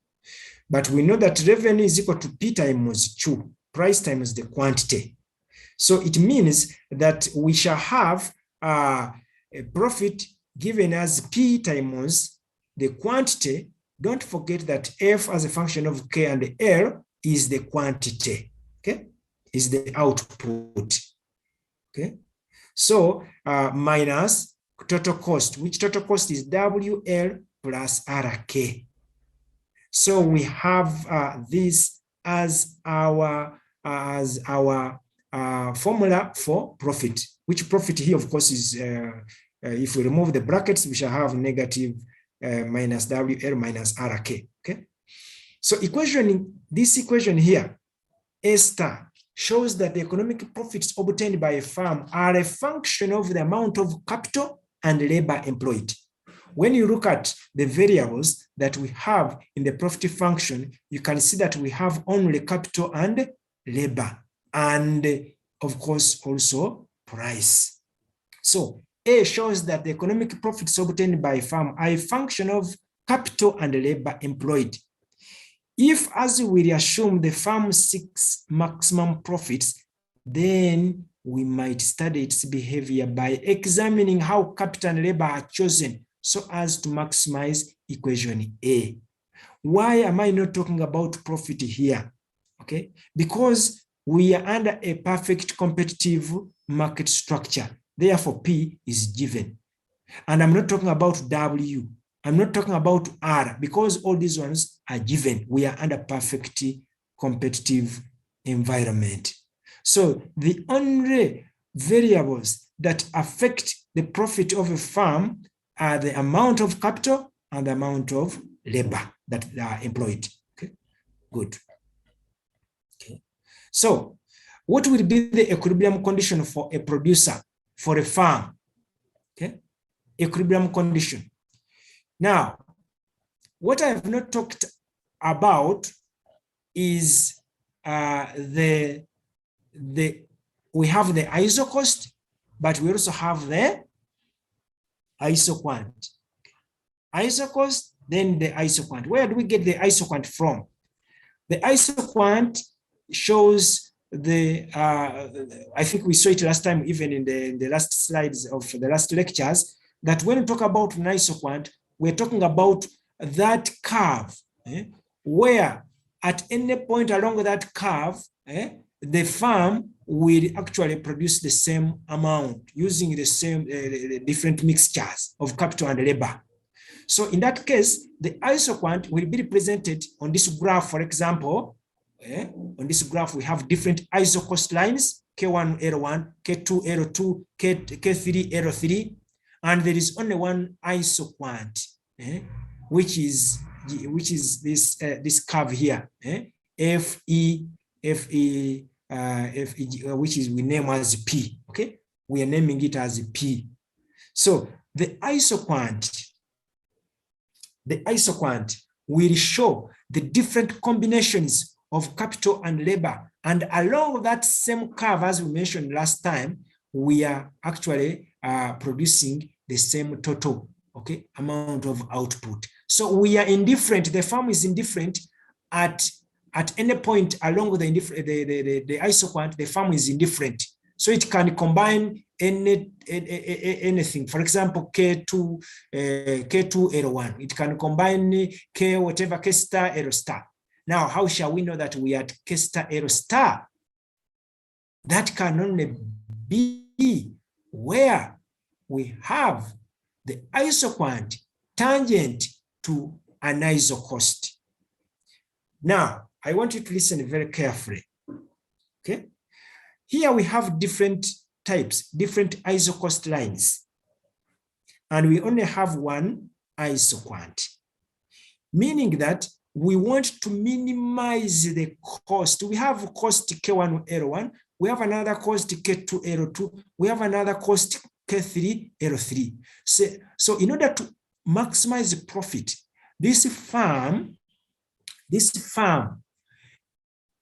A: But we know that revenue is equal to P times Q, price times the quantity. So it means that we shall have a profit given as P times the quantity. Don't forget that F as a function of K and L is the quantity, okay? Is the output, okay? So minus total cost, which total cost is WL plus RK. So we have this as our formula for profit, which profit here, of course, is if we remove the brackets, we shall have negative minus WL minus RK. Okay. So this equation here, A star, shows that the economic profits obtained by a firm are a function of the amount of capital and labor employed. When you look at the variables that we have in the profit function, you can see that we have only capital and labor, and of course also price. So A shows that the economic profits obtained by a firm are a function of capital and labor employed. If, as we assume, the firm seeks maximum profits, then we might study its behavior by examining how capital and labor are chosen so as to maximize equation A. Why am I not talking about profit here? Okay, because we are under a perfect competitive market structure. Therefore, P is given. And I'm not talking about W. I'm not talking about R, because all these ones are given. We are under perfect competitive environment. So the only variables that affect the profit of a firm are the amount of capital and the amount of labor that are employed. Okay, good. Okay, so what will be the equilibrium condition for a producer, for a farm? Okay, equilibrium condition. Now, what I have not talked about is we have the ISO cost, but we also have the ISO quant. ISO cost, then the ISO quant. Where do we get the ISO quant from? The ISO quant shows the, I think we saw it last time, even in the last slides of the last lectures, that when we talk about an ISO quant, we're talking about that curve, where at any point along that curve, the firm will actually produce the same amount using the same different mixtures of capital and labor. So in that case, the ISO quant will be represented on this graph, for example. On this graph, we have different ISO cost lines, K1, L1, K2, L2, K3, L3, and there is only one ISO quant, which is this curve here, FE, which is we name as P. Okay. Okay, we are naming it as P. So the isoquant will show the different combinations of capital and labor. And along that same curve, as we mentioned last time, we are actually producing the same total, okay, amount of output. So we are indifferent. The firm is indifferent at any point along the isoquant. The firm is indifferent. So it can combine anything. For example, K2 L1. It can combine K whatever K star L star. Now, how shall we know that we are at K star L star? That can only be where we have the isoquant tangent to an isocost. Now, I want you to listen very carefully. Okay. Here we have different types, different isocost lines. And we only have one isoquant, meaning that we want to minimize the cost. We have cost K1 L1, we have another cost K2 L2, we have another cost K3 L3. So in order to maximize the profit, this firm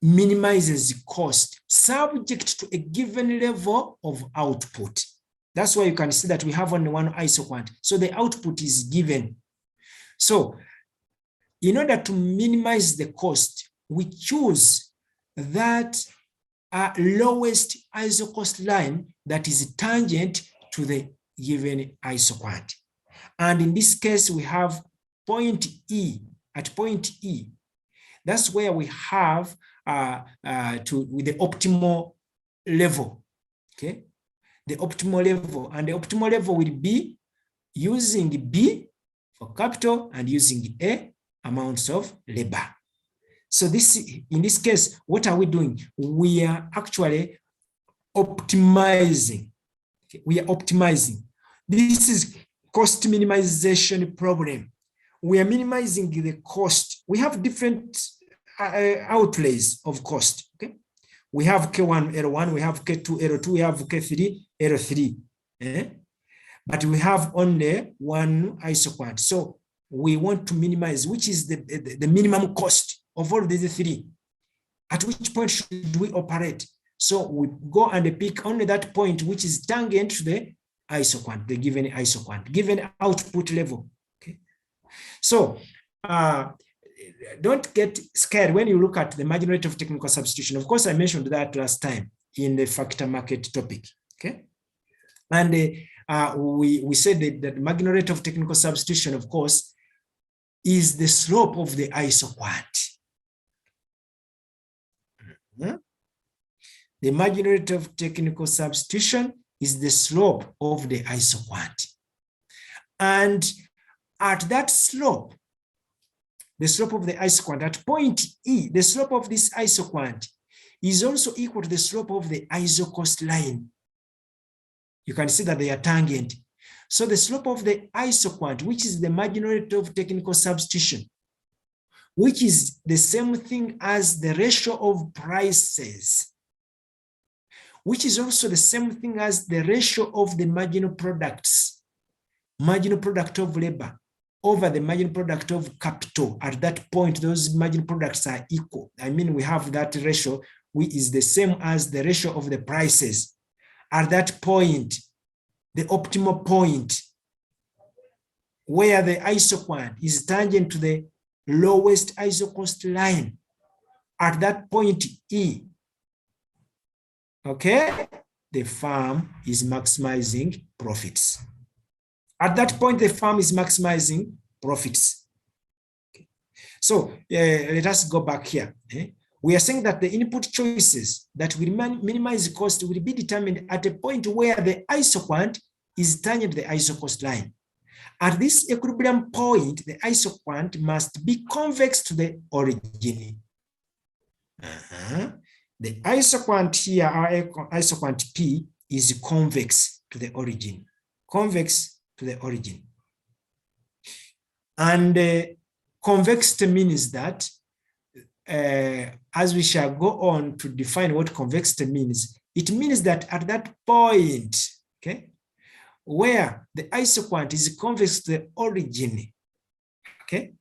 A: minimizes the cost subject to a given level of output. That's why you can see that we have only one isoquant. So the output is given. So in order to minimize the cost, we choose that lowest isocost line that is tangent to the given isoquant. And in this case, we have point E. At point E, that's where we have with the optimal level, okay? The optimal level, and the optimal level will be using B for capital and using A amounts of labor. So in this case, what are we doing? We are actually optimizing. Okay? We are optimizing. This is cost minimization problem. We are minimizing the cost. We have different outlays of cost. Okay, we have K1 L1, we have K2 L2, we have K3 L3. But we have only one isoquant. So we want to minimize, which is the minimum cost of all these three. At which point should we operate? So we go and pick only that point which is tangent to the isoquant, the given isoquant, given output level. Okay, so don't get scared when you look at the marginal rate of technical substitution. Of course, I mentioned that last time in the factor market topic. Okay, and we said that the marginal rate of technical substitution, of course, is the slope of the isoquant. The marginal rate of technical substitution is the slope of the isoquant. And at that slope, the slope of the isoquant, at point E, the slope of this isoquant is also equal to the slope of the isocost line. You can see that they are tangent. So the slope of the isoquant, which is the marginal rate of technical substitution, which is the same thing as the ratio of prices, which is also the same thing as the ratio of the marginal products, marginal product of labor over the marginal product of capital. At that point, those marginal products are equal. I mean, we have that ratio, which is the same as the ratio of the prices. At that point, the optimal point, where the isoquant is tangent to the lowest isocost line, at that point E, okay, the firm is maximizing profits. At that point, the firm is maximizing profits. Okay. So let us go back here. We are saying that the input choices that will minimize cost will be determined at a point where the isoquant is tangent to the isocost line. At this equilibrium point, the isoquant must be convex to the origin. The isoquant here, our isoquant P, is convex to the origin. Convex to the origin. And convexity means that, as we shall go on to define what convexity means, it means that at that point, okay, where the isoquant is convex to the origin, okay,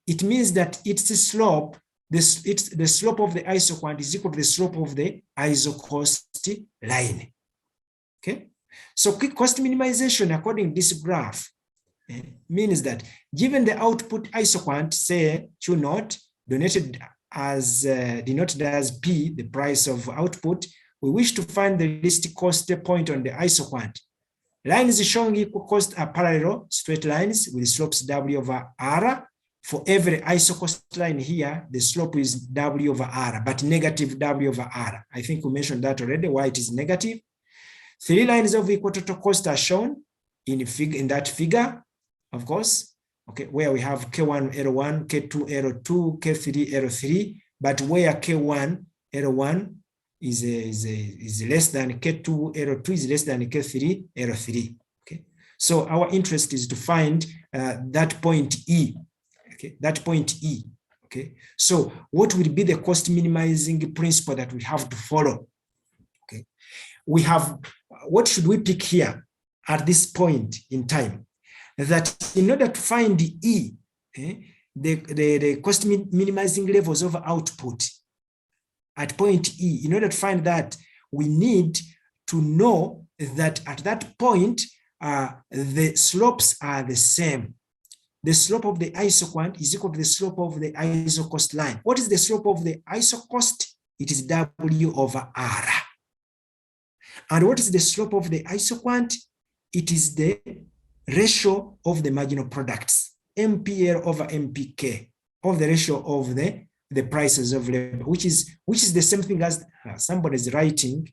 A: it means that its slope, the slope of the isoquant is equal to the slope of the isocost line. Okay, so quick cost minimization according to this graph means that given the output isoquant, say Q naught, denoted as P, the price of output, we wish to find the least cost point on the isoquant. Lines showing equal cost are parallel straight lines with slopes W over R. For every isocost line here, the slope is W over R, but negative W over R. I think we mentioned that already, why it is negative. 3 lines of equal total cost are shown in that figure, of course, okay, where we have K1 L1, K2 L2, K3 L3, but where K1 L1 is less than K2 L2 is less than K3 L3. Okay, so our interest is to find that point E. Okay, that point E. Okay, so what will be the cost minimizing principle that we have to follow? Okay, we have, what should we pick here at this point in time? That in order to find the E, the cost minimizing levels of output at point E, in order to find that, we need to know that at that point, the slopes are the same. The slope of the isoquant is equal to the slope of the isocost line. What is the slope of the isocost? It is W over R. And what is the slope of the isoquant? It is the ratio of the marginal products, MPL over MPK, of the ratio of the prices of labor, which is the same thing as somebody is writing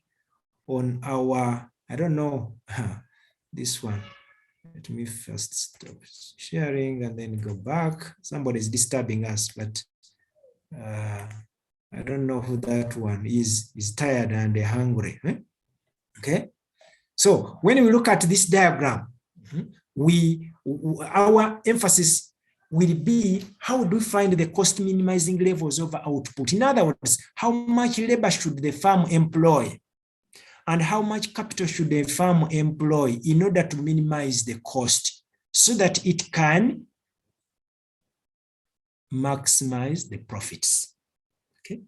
A: on our, I don't know, this one. Let me first stop sharing and then go back. Somebody is disturbing us, but I don't know who that one is. Is tired and hungry. Okay, so when we look at this diagram, our emphasis will be how do we find the cost minimizing levels of output. In other words, how much labor should the farm employ and how much capital should the farm employ in order to minimize the cost so that it can maximize the profits. Okay,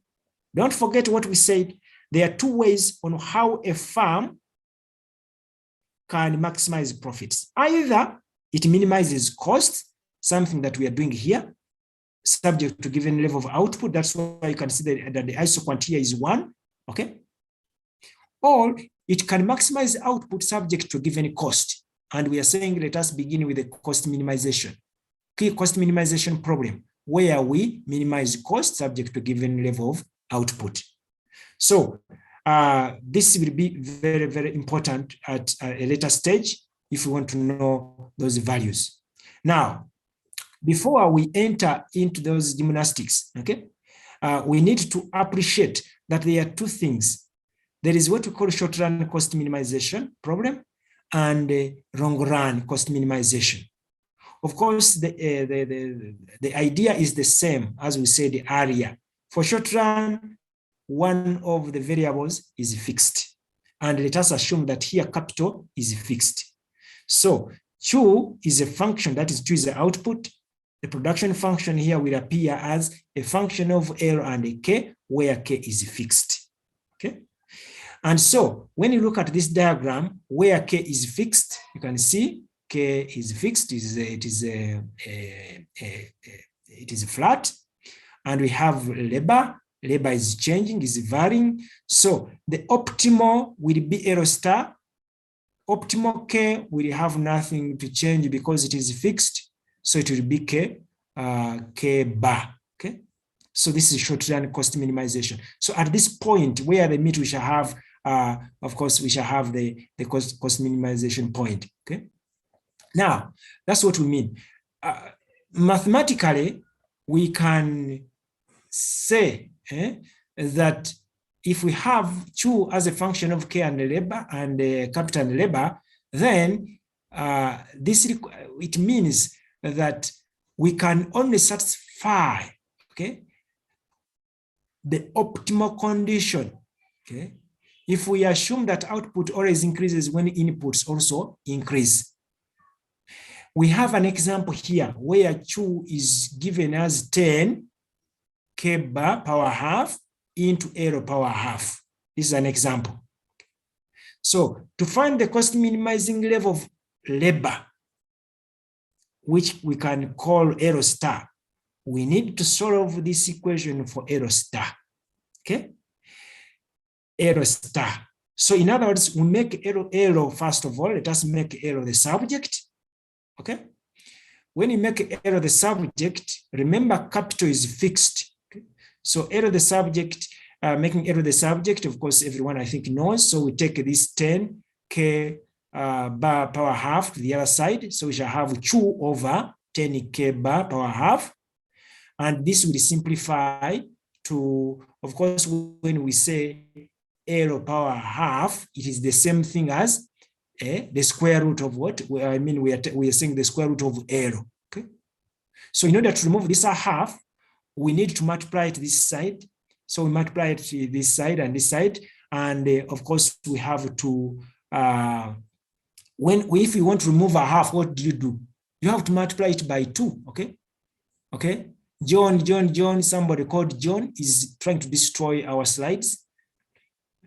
A: don't forget what we said. There are 2 ways on how a farm can maximize profits. Either it minimizes costs, something that we are doing here, subject to given level of output. That's why you can see that the isoquant here is 1. Okay, or it can maximize output subject to given cost. And we are saying, let us begin with the cost minimization. Key cost minimization problem, where we minimize cost subject to given level of output. So this will be very, very important at a later stage if we want to know those values. Now, before we enter into those gymnastics, okay, we need to appreciate that there are 2 things. There is what we call short-run cost minimization problem and long-run cost minimization. Of course, the idea is the same as we said earlier. For short-run, one of the variables is fixed. And let us assume that here capital is fixed. So Q is a function, that is Q is the output. The production function here will appear as a function of L and K, where K is fixed. Okay. And so when you look at this diagram where K is fixed, you can see K is fixed, it is flat, and we have labor. Labor is changing, is varying. So the optimal will be L star. Optimal K will have nothing to change because it is fixed. So it will be K bar. Okay. So this is short-run cost minimization. So at this point where the meet, we shall have, of course, we shall have the cost minimization point. Okay. Now, that's what we mean. Mathematically, we can say that if we have Q as a function of K and labor and capital and labor, then it means that we can only satisfy, okay, the optimal condition, okay, if we assume that output always increases when inputs also increase. We have an example here where Q is given as 10 K bar power half into L power half. This is an example. So to find the cost minimizing level of labor, which we can call L star, we need to solve this equation for L star. Okay? L star. So in other words, we make L first of all. Let us make L the subject. Okay? When you make L the subject, remember capital is fixed. Okay? So L the subject, making L the subject, of course, everyone I think knows. So we take this 10 K bar power half to the other side. So we shall have Q over 10 K bar power half. And this will simplify to, of course, when we say L power half, it is the same thing as the square root of what? I mean, we are saying the square root of L. Okay. So in order to remove this half, we need to multiply it this side. So we multiply it this side and this side. And of course, we have to, if we want to remove a half, what do? You have to multiply it by 2. Okay. Okay. John, somebody called John is trying to destroy our slides.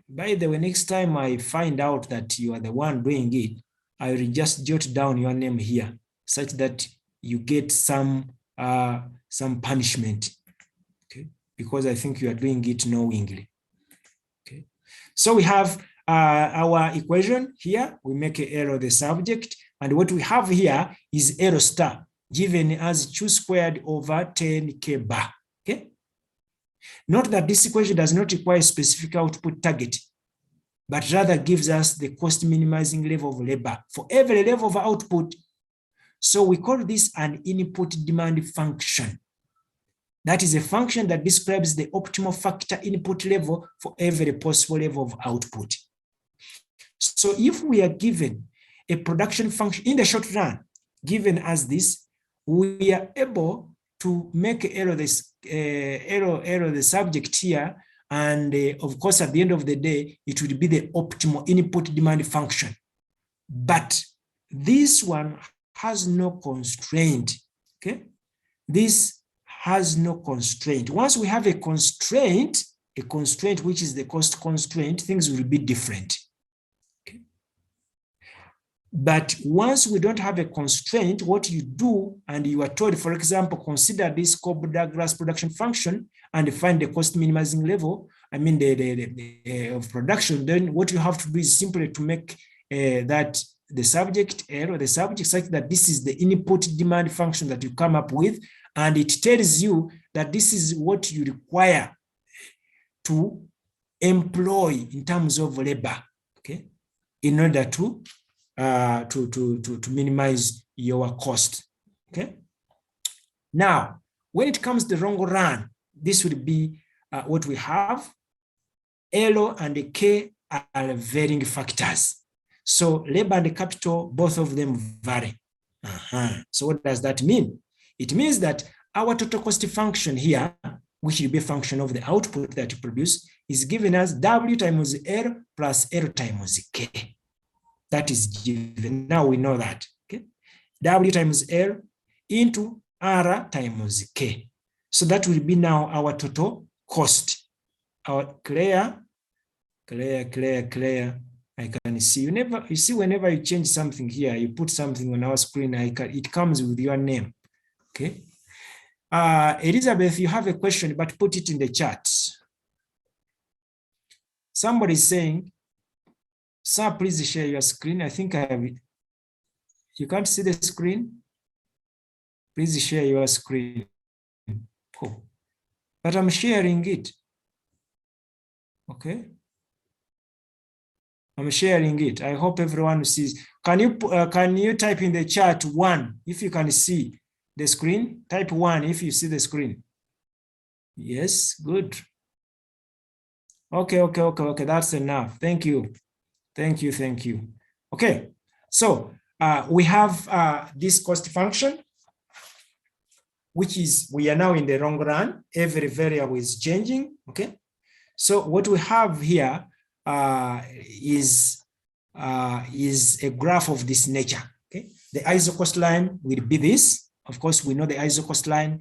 A: By the way, next time I find out that you are the one doing it, I will just jot down your name here such that you get some punishment, okay? Because I think you are doing it knowingly. Okay. So we have our equation here. We make L the subject, and what we have here is L star given as Q squared over 10 K bar. Okay. Note that this equation does not require a specific output target, but rather gives us the cost minimizing level of labor for every level of output. So we call this an input demand function. That is a function that describes the optimal factor input level for every possible level of output. So if we are given a production function in the short run, given as this, we are able to make L the subject here, and of course, at the end of the day, it will be the optimal input demand function. But this one has no constraint. Okay, this has no constraint. Once we have a constraint which is the cost constraint, things will be different. Okay. But once we don't have a constraint, what you do, and you are told, for example, consider this Cobb-Douglas production function and find the cost minimizing level, I mean the of production, then what you have to do is simply to make that the subject L or the subject such that this is the input demand function that you come up with, and it tells you that this is what you require to employ in terms of labor, okay, in order to minimize your cost. Okay. Now, when it comes to the long run, this would be what we have. L and K are varying factors. So labor and capital, both of them vary. So what does that mean? It means that our total cost function here, which will be a function of the output that you produce, is given as W times L plus L times K. That is given. Now we know that. Okay? W times L into R times K. So that will be now our total cost. Our clear. I can see you see whenever you change something here, you put something on our screen, it comes with your name. Okay. Elizabeth, you have a question, but put it in the chat. Somebody is saying, sir, please share your screen. I think I have it. You can't see the screen? Please share your screen. Oh. But I'm sharing it. Okay. I'm sharing it. I hope everyone sees. Can you type in the chat 1 if you can see the screen? Type 1 if you see the screen. Yes, good. Okay. That's enough. Thank you. Okay. So we have this cost function, which is we are now in the long run. Every variable is changing. Okay. So what we have here, is a graph of this nature. Okay, the ISO cost line will be this. Of course, we know the ISO cost line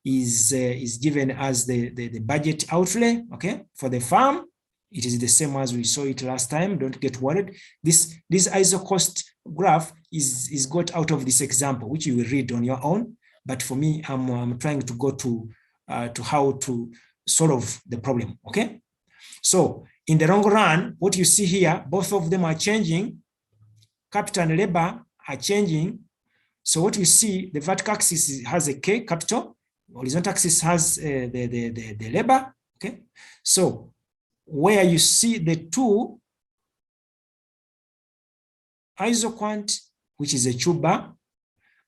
A: is given as the budget outlay. Okay, for the farm, it is the same as we saw it last time. Don't get worried. This ISO cost graph is got out of this example, which you will read on your own. But for me, I'm trying to go to how to solve the problem. Okay, so in the long run, what you see here, both of them are changing. Capital and labor are changing. So what you see, the vertical axis has a K, capital. Horizontal axis has the labor. Okay, so where you see the two ISO quant, which is a tuber,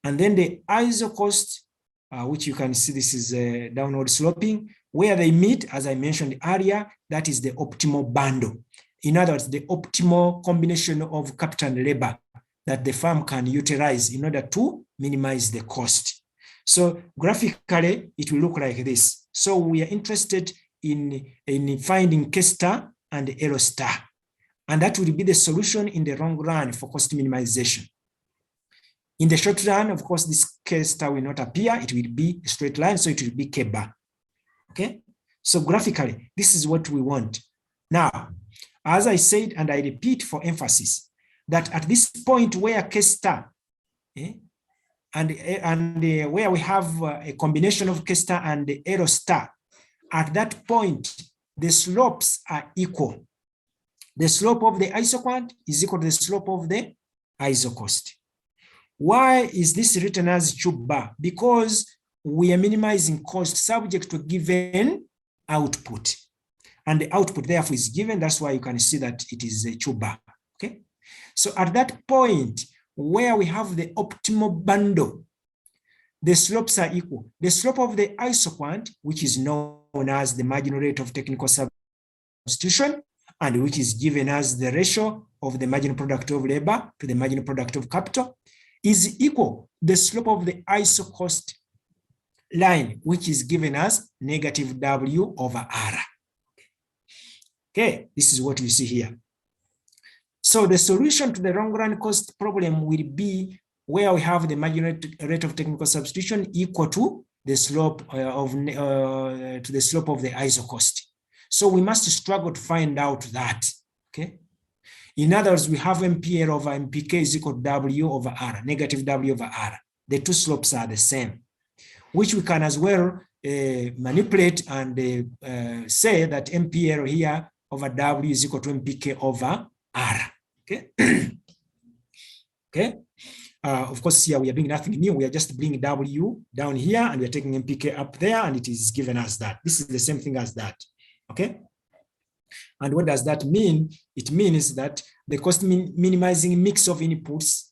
A: and then the ISO cost, which you can see this is downward sloping, where they meet, as I mentioned earlier, that is the optimal bundle. In other words, the optimal combination of capital and labor that the firm can utilize in order to minimize the cost. So graphically, it will look like this. So we are interested in finding K star and L star, and that will be the solution in the long run for cost minimization. In the short run, of course, this K star will not appear. It will be a straight line, so it will be K bar. Okay, so graphically, this is what we want. Now, as I said, and I repeat for emphasis, that at this point where K star and where we have a combination of K star and L star, at that point, the slopes are equal. The slope of the ISO quant is equal to the slope of the ISO cost. Why is this written as tube bar? Because we are minimizing cost subject to a given output. And the output therefore is given. That's why you can see that it is a tube bar. Okay. So at that point where we have the optimal bundle, the slopes are equal. The slope of the ISO quant, which is known as the marginal rate of technical substitution, and which is given as the ratio of the marginal product of labor to the marginal product of capital, is equal the slope of the ISO cost line, which is given as negative W over R. Okay, this is what you see here. So the solution to the long run cost problem will be where we have the marginal rate of technical substitution equal to the slope of the ISO cost. So we must struggle to find out that. Okay. In other words, we have MPL over MPK is equal to W over R, negative W over R. The two slopes are the same, which we can as well manipulate and say that MPL here over W is equal to MPK over R. Okay. Okay. Of course, here we are doing nothing new. We are just bringing W down here and we are taking MPK up there, and it is given as that. This is the same thing as that. Okay. And what does that mean? It means that the cost minimizing mix of inputs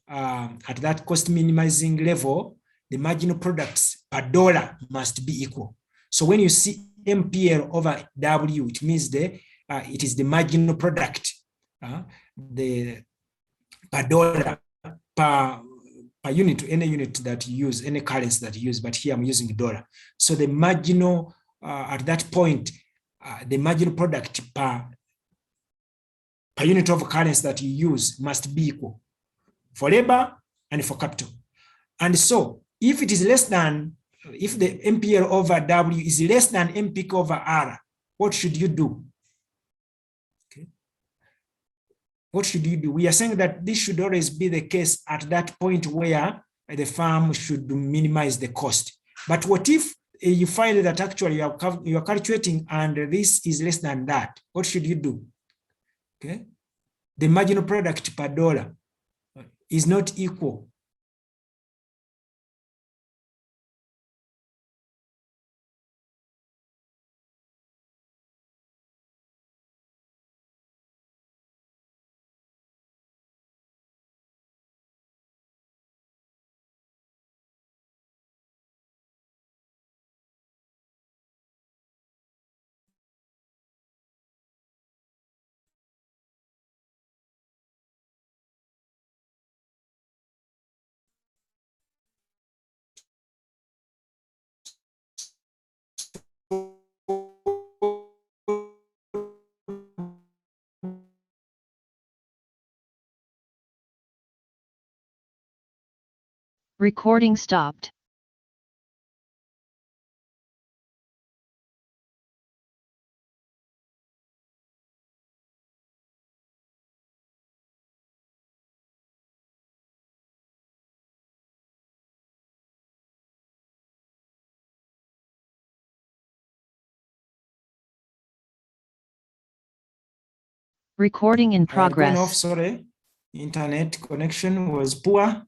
A: at that cost minimizing level, the marginal products per dollar must be equal. So when you see MPL over W, it means it is the marginal product, the per dollar per unit, any unit that you use, any currency that you use, but here I'm using dollar. So the marginal at that point, the marginal product per unit of currency that you use must be equal for labor and for capital. And so if it is less than, if the MPL over W is less than MPK over R, what should you do? Okay. What should you do? We are saying that this should always be the case at that point where the firm should minimize the cost. But what if you find that actually you are calculating and this is less than that? What should you do? Okay. The marginal product per dollar is not equal.
B: Recording stopped. Recording in
A: I had gone off,
B: progress.
A: sorry. Internet connection was poor.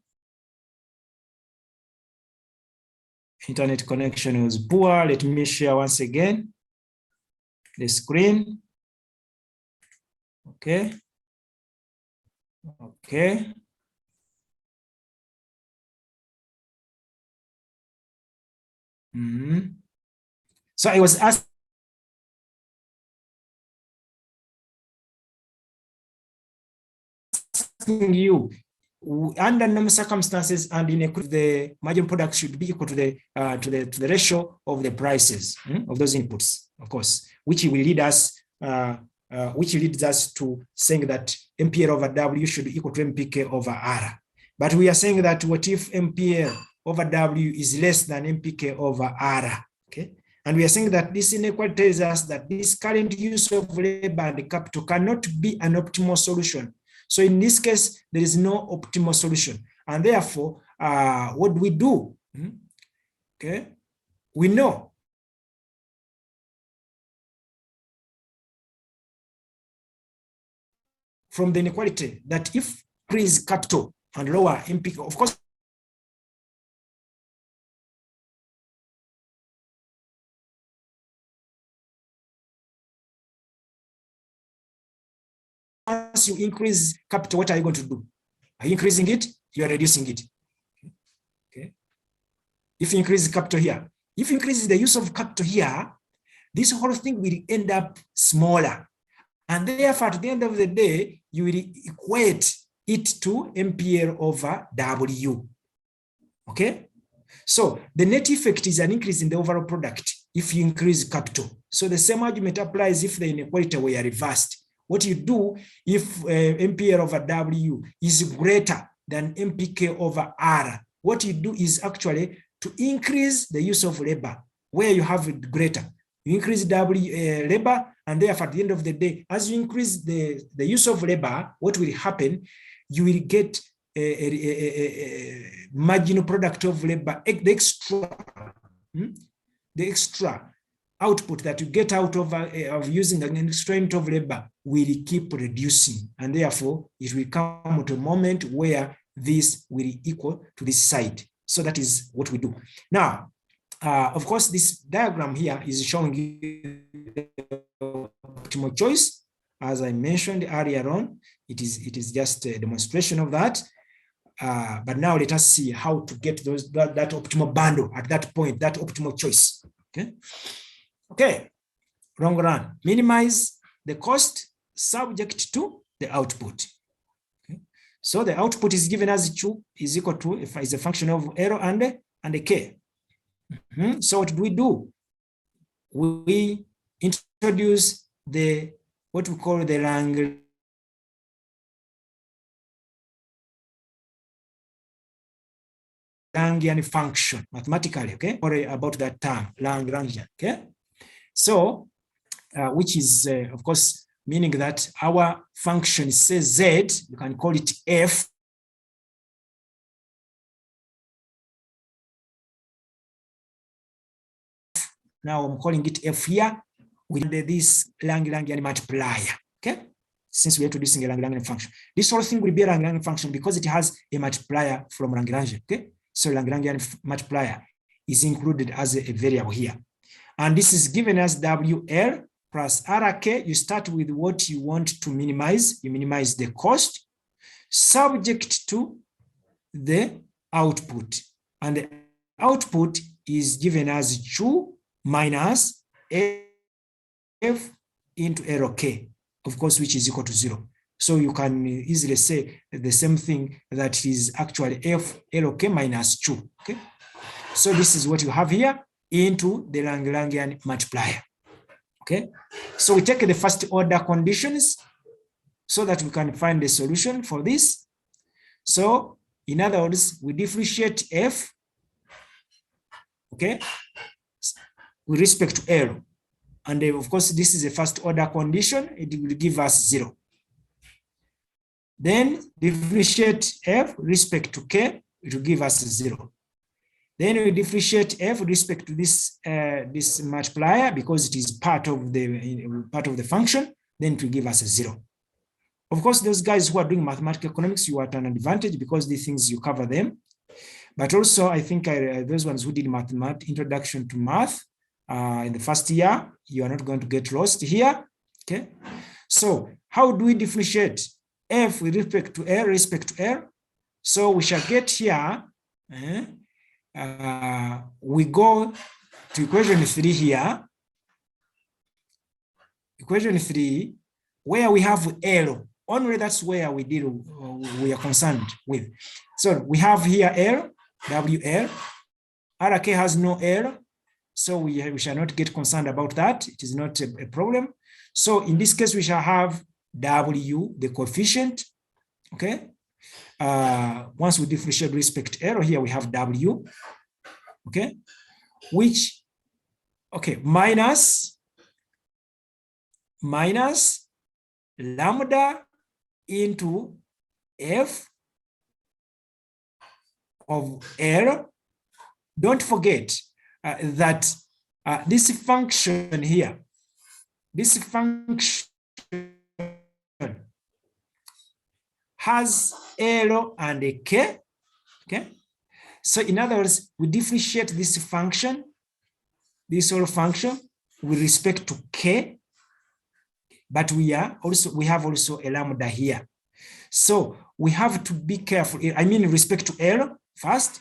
A: Internet connection was poor. Let me share once again the screen. Okay. Okay. So I was asking you, under normal circumstances and in the margin product should be equal to the ratio of the prices of those inputs, of course, which will lead us which leads us to saying that MPL over W should be equal to MPK over R. But we are saying that what if MPL over W is less than MPK over R? Okay. And we are saying that this inequality tells us that this current use of labor and capital cannot be an optimal solution. So in this case, there is no optimal solution. And therefore, what do we do? Okay. We know from the inequality that if increase capital and lower MPK, of course, once you increase capital, what are you going to do? Are you increasing it? You are reducing it. Okay. If you increase capital here, if you increase the use of capital here, this whole thing will end up smaller. And therefore, at the end of the day, you will equate it to MPL over W. Okay? So the net effect is an increase in the overall product if you increase capital. So the same argument applies if the inequality were reversed. What you do if MPL over W is greater than MPK over R, what you do is actually to increase the use of labor where you have it greater. You increase labor, and therefore at the end of the day, as you increase the use of labor, what will happen? You will get a marginal product of labor, the extra output that you get out of using an extra unit of labor will keep reducing, and therefore it will come to a moment where this will equal to this side. So that is what we do. Now, of course, this diagram here is showing you the optimal choice. As I mentioned earlier on, it is just a demonstration of that. But now let us see how to get that optimal bundle at that point, that optimal choice. Okay. Okay. Long run. Minimize the cost subject to the output. Okay. So the output is given as Q is equal to, if is a function of L and K. So what do? We introduce what we call the Lagrangian function mathematically, okay? Or about that term, Lagrangian, okay? So, which is, of course, meaning that our function says Z, you can call it F. Now I'm calling it F here with this Lagrangian multiplier, okay? Since we're introducing a Lagrangian function. This whole thing will be a Lagrangian function because it has a multiplier from Lagrangian, okay? So Lagrangian multiplier is included as a variable here. And this is given as WL plus RK. You start with what you want to minimize. You minimize the cost subject to the output. And the output is given as Q minus F into LK, of course, which is equal to 0. So you can easily say the same thing that is actually F LK minus Q. Okay. So this is what you have here into the Lagrangian multiplier. Okay. So we take the first order conditions so that we can find the solution for this. So In other words, we differentiate F, okay, with respect to L. And of course, this is a first order condition. It will give us 0. Then differentiate F with respect to K, it will give us 0. Then we differentiate F with respect to this this multiplier because it is part of the function. Then it will give us a 0. Of course, those guys who are doing mathematical economics, you are at an advantage because these things you cover them. But also, I think those ones who did introduction to math in the first year, you are not going to get lost here. Okay. So how do we differentiate F with respect to L, So we shall get here. We go to equation 3 here. Equation 3, where we have L. Only that's where we are concerned with. So we have here L, WL. RK has no L, so we shall not get concerned about that. It is not a problem. So in this case, we shall have W, the coefficient. Okay. Once we differentiate with respect to L, here we have W. Okay. Which, okay, minus lambda into F of L. Don't forget that this function here, this function has L and a K. Okay. So in other words, we differentiate this function, this whole function with respect to K. But we have also a lambda here. So we have to be careful. I mean, in respect to L first,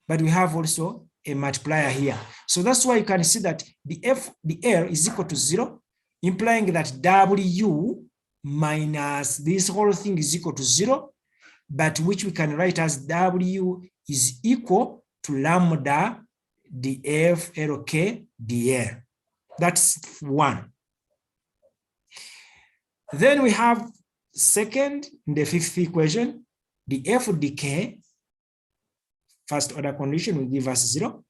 A: but we have also a multiplier here. So that's why you can see that the L is equal to 0, implying that W minus this whole thing is equal to 0, but which we can write as W is equal to lambda dF LK dL. That's 1. Then we have second, in the fifth equation, the F dk, first order condition will give us 0,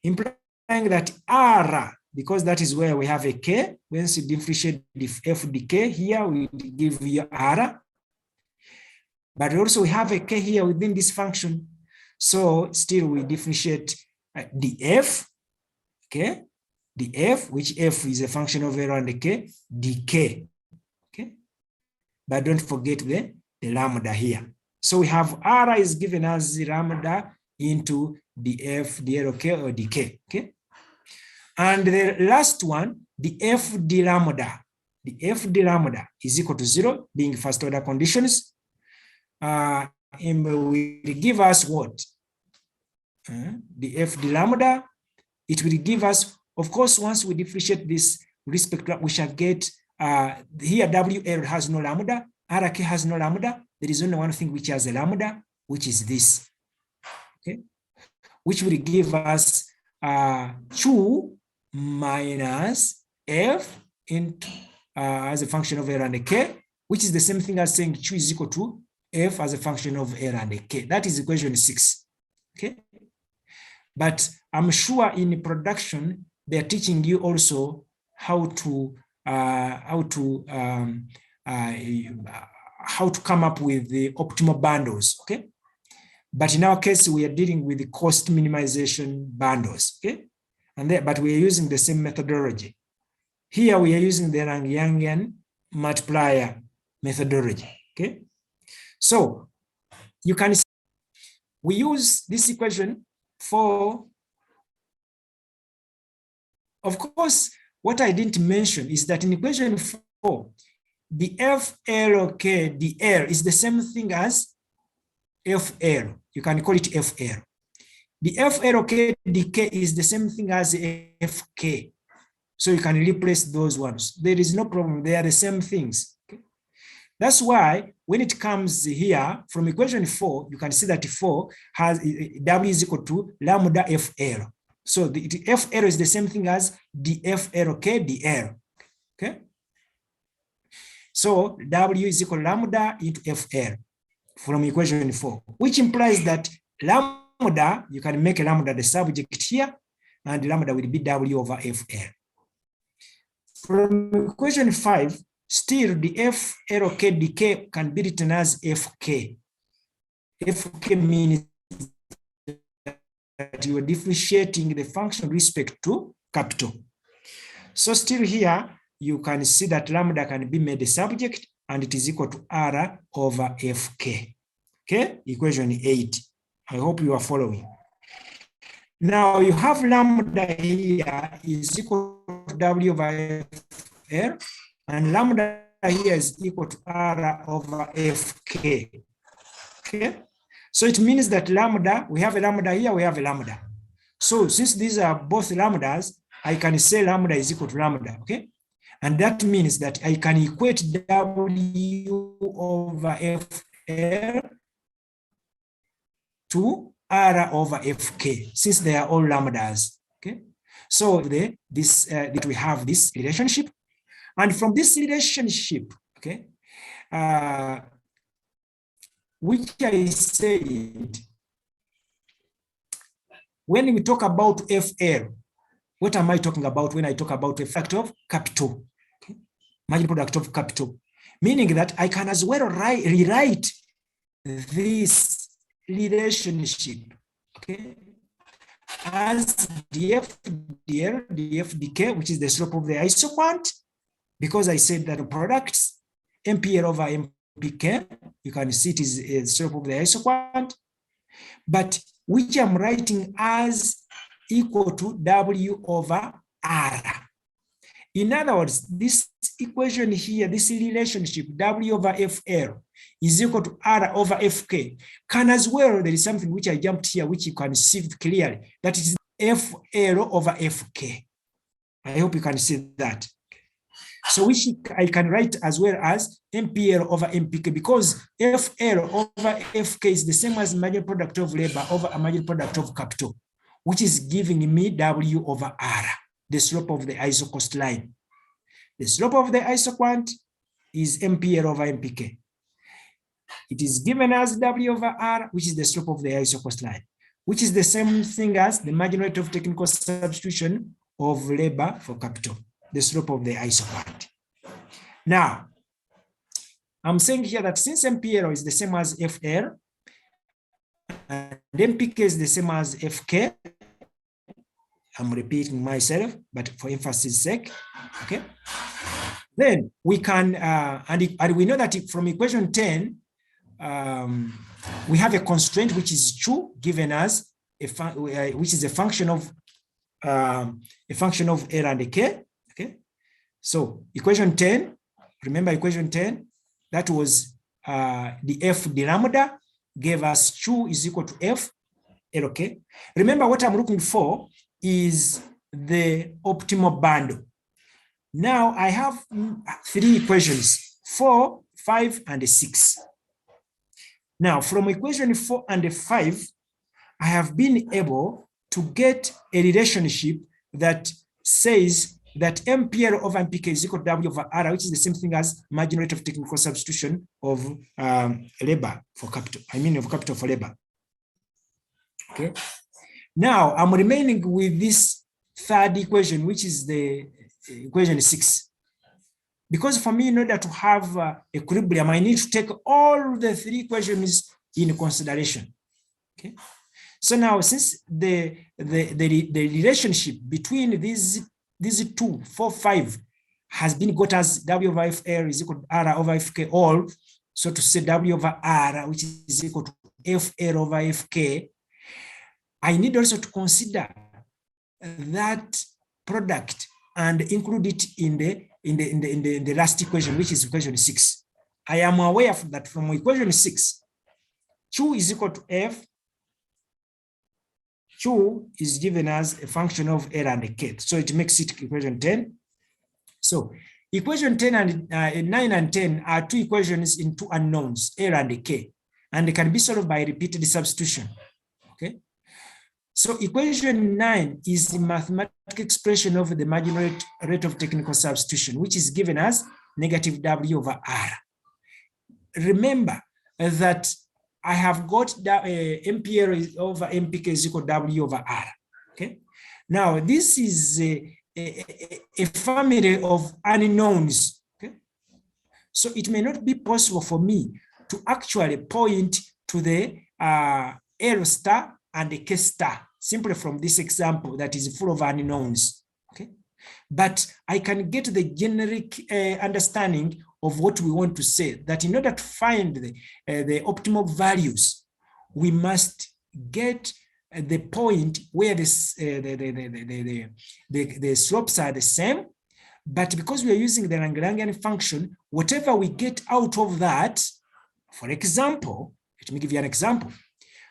A: implying that R, because that is where we have a K, once you differentiate the F dk here, we give you R. But also we have a K here within this function. So still we differentiate the F, okay, the F, which F is a function of L and the K, dk. But don't forget the lambda here. So we have R is given as the lambda into the F, the LK or dk. Okay. And the last one, the F d lambda. The F d lambda is equal to 0, being first order conditions. And will give us what? The F d lambda. It will give us, of course, once we differentiate this with respect to, we shall get here WL has no lambda, RK has no lambda. There is only one thing which has a lambda, which is this, okay, which will give us 2 minus F into as a function of L and K, which is the same thing as saying Q is equal to F as a function of L and K. That is equation 6. Okay, but I'm sure in production they are teaching you also how to come up with the optimal bundles, okay? But in our case, we are dealing with the cost minimization bundles, okay? But we are using the same methodology. Here we are using the Lagrangian multiplier methodology, okay? So you can see we use this equation for, of course, what I didn't mention is that in equation 4, the FLK dL is the same thing as FL. You can call it FL. The FLK dk is the same thing as FK. So you can replace those ones. There is no problem. They are the same things. Okay? That's why when it comes here from equation 4, you can see that 4 has W is equal to lambda FL. So the FL is the same thing as the FLK dL. Okay. So W is equal to lambda into FL. from equation 4, which implies that lambda, you can make lambda the subject here, and lambda will be W over FL. From equation 5, still the FLK decay can be written as FK. FK means that you are differentiating the function with respect to capital. So still here, you can see that lambda can be made a subject and it is equal to R over FK. Okay, equation 8. I hope you are following. Now you have lambda here is equal to W over FL, and lambda here is equal to R over FK. Okay, so it means that lambda, we have a lambda here, we have a lambda. So since these are both lambdas, I can say lambda is equal to lambda, okay? And that means that I can equate W over FL to R over FK, since they are all lambdas, okay? So that we have this relationship. And from this relationship, okay, which I said, when we talk about FL, what am I talking about when I talk about a factor of capital? Okay? Marginal product of capital. Meaning that I can as well rewrite this relationship, okay, as df dk, which is the slope of the isoquant, because I said that products, MPL over MPK, you can see it is a slope of the isoquant, but which I'm writing as equal to W over R. In other words, this equation here, this relationship W over FL is equal to R over FK can as well, there is something which I jumped here, which you can see clearly, that is FL over FK. I hope you can see that. So which I can write as well as MPL over MPK, because FL over FK is the same as marginal product of labor over a marginal product of capital, which is giving me W over R, the slope of the isocost line. The slope of the isoquant is MPL over MPK. It is given as W over R, which is the slope of the isocost line, which is the same thing as the marginal rate of technical substitution of labor for capital, the slope of the isoquant. Now, I'm saying here that since MPL is the same as FL, and MPK is the same as FK, I'm repeating myself, but for emphasis sake, okay? Then we can, and we know that from equation 10, we have a constraint which is true, given as which is a function of L and K. Okay, so equation 10. Remember equation 10. That was the F d lambda gave us Q is equal to F LK. Remember what I'm looking for is the optimal bundle. Now I have 3 equations, 4, 5, and 6. Now from equation 4 and 5, I have been able to get a relationship that says that MPL over MPK is equal to W over R, which is the same thing as marginal rate of technical substitution of labor for capital, of capital for labor. Okay. Now I'm remaining with this third equation, which is the equation 6. Because for me, in order to have equilibrium, I need to take all the 3 equations in consideration. Okay. So now, since the relationship between these 2, 4, 5 has been got as W over FL is equal to R over FK all, so to say W over R, which is equal to FL over FK, I need also to consider that product and include it in the last equation, which is equation 6. I am aware that from equation 6, Q is equal to F. Q is given as a function of L and K, so it makes it equation 10. So equation 10 and 9 and 10 are 2 equations in 2 unknowns, L and K, and they can be solved by repeated substitution. Okay. So equation 9 is the mathematical expression of the marginal rate of technical substitution, which is given as negative W over R. Remember that I have got MPL over MPK is equal to W over R. Okay. Now, this is a family of unknowns. Okay. So it may not be possible for me to actually point to the L star and the K star simply from this example that is full of unknowns. Okay. But I can get the generic understanding of what we want to say, that in order to find the optimal values, we must get the point where the slopes are the same. But because we are using the Lagrangian function, whatever we get out of that, for example, let me give you an example,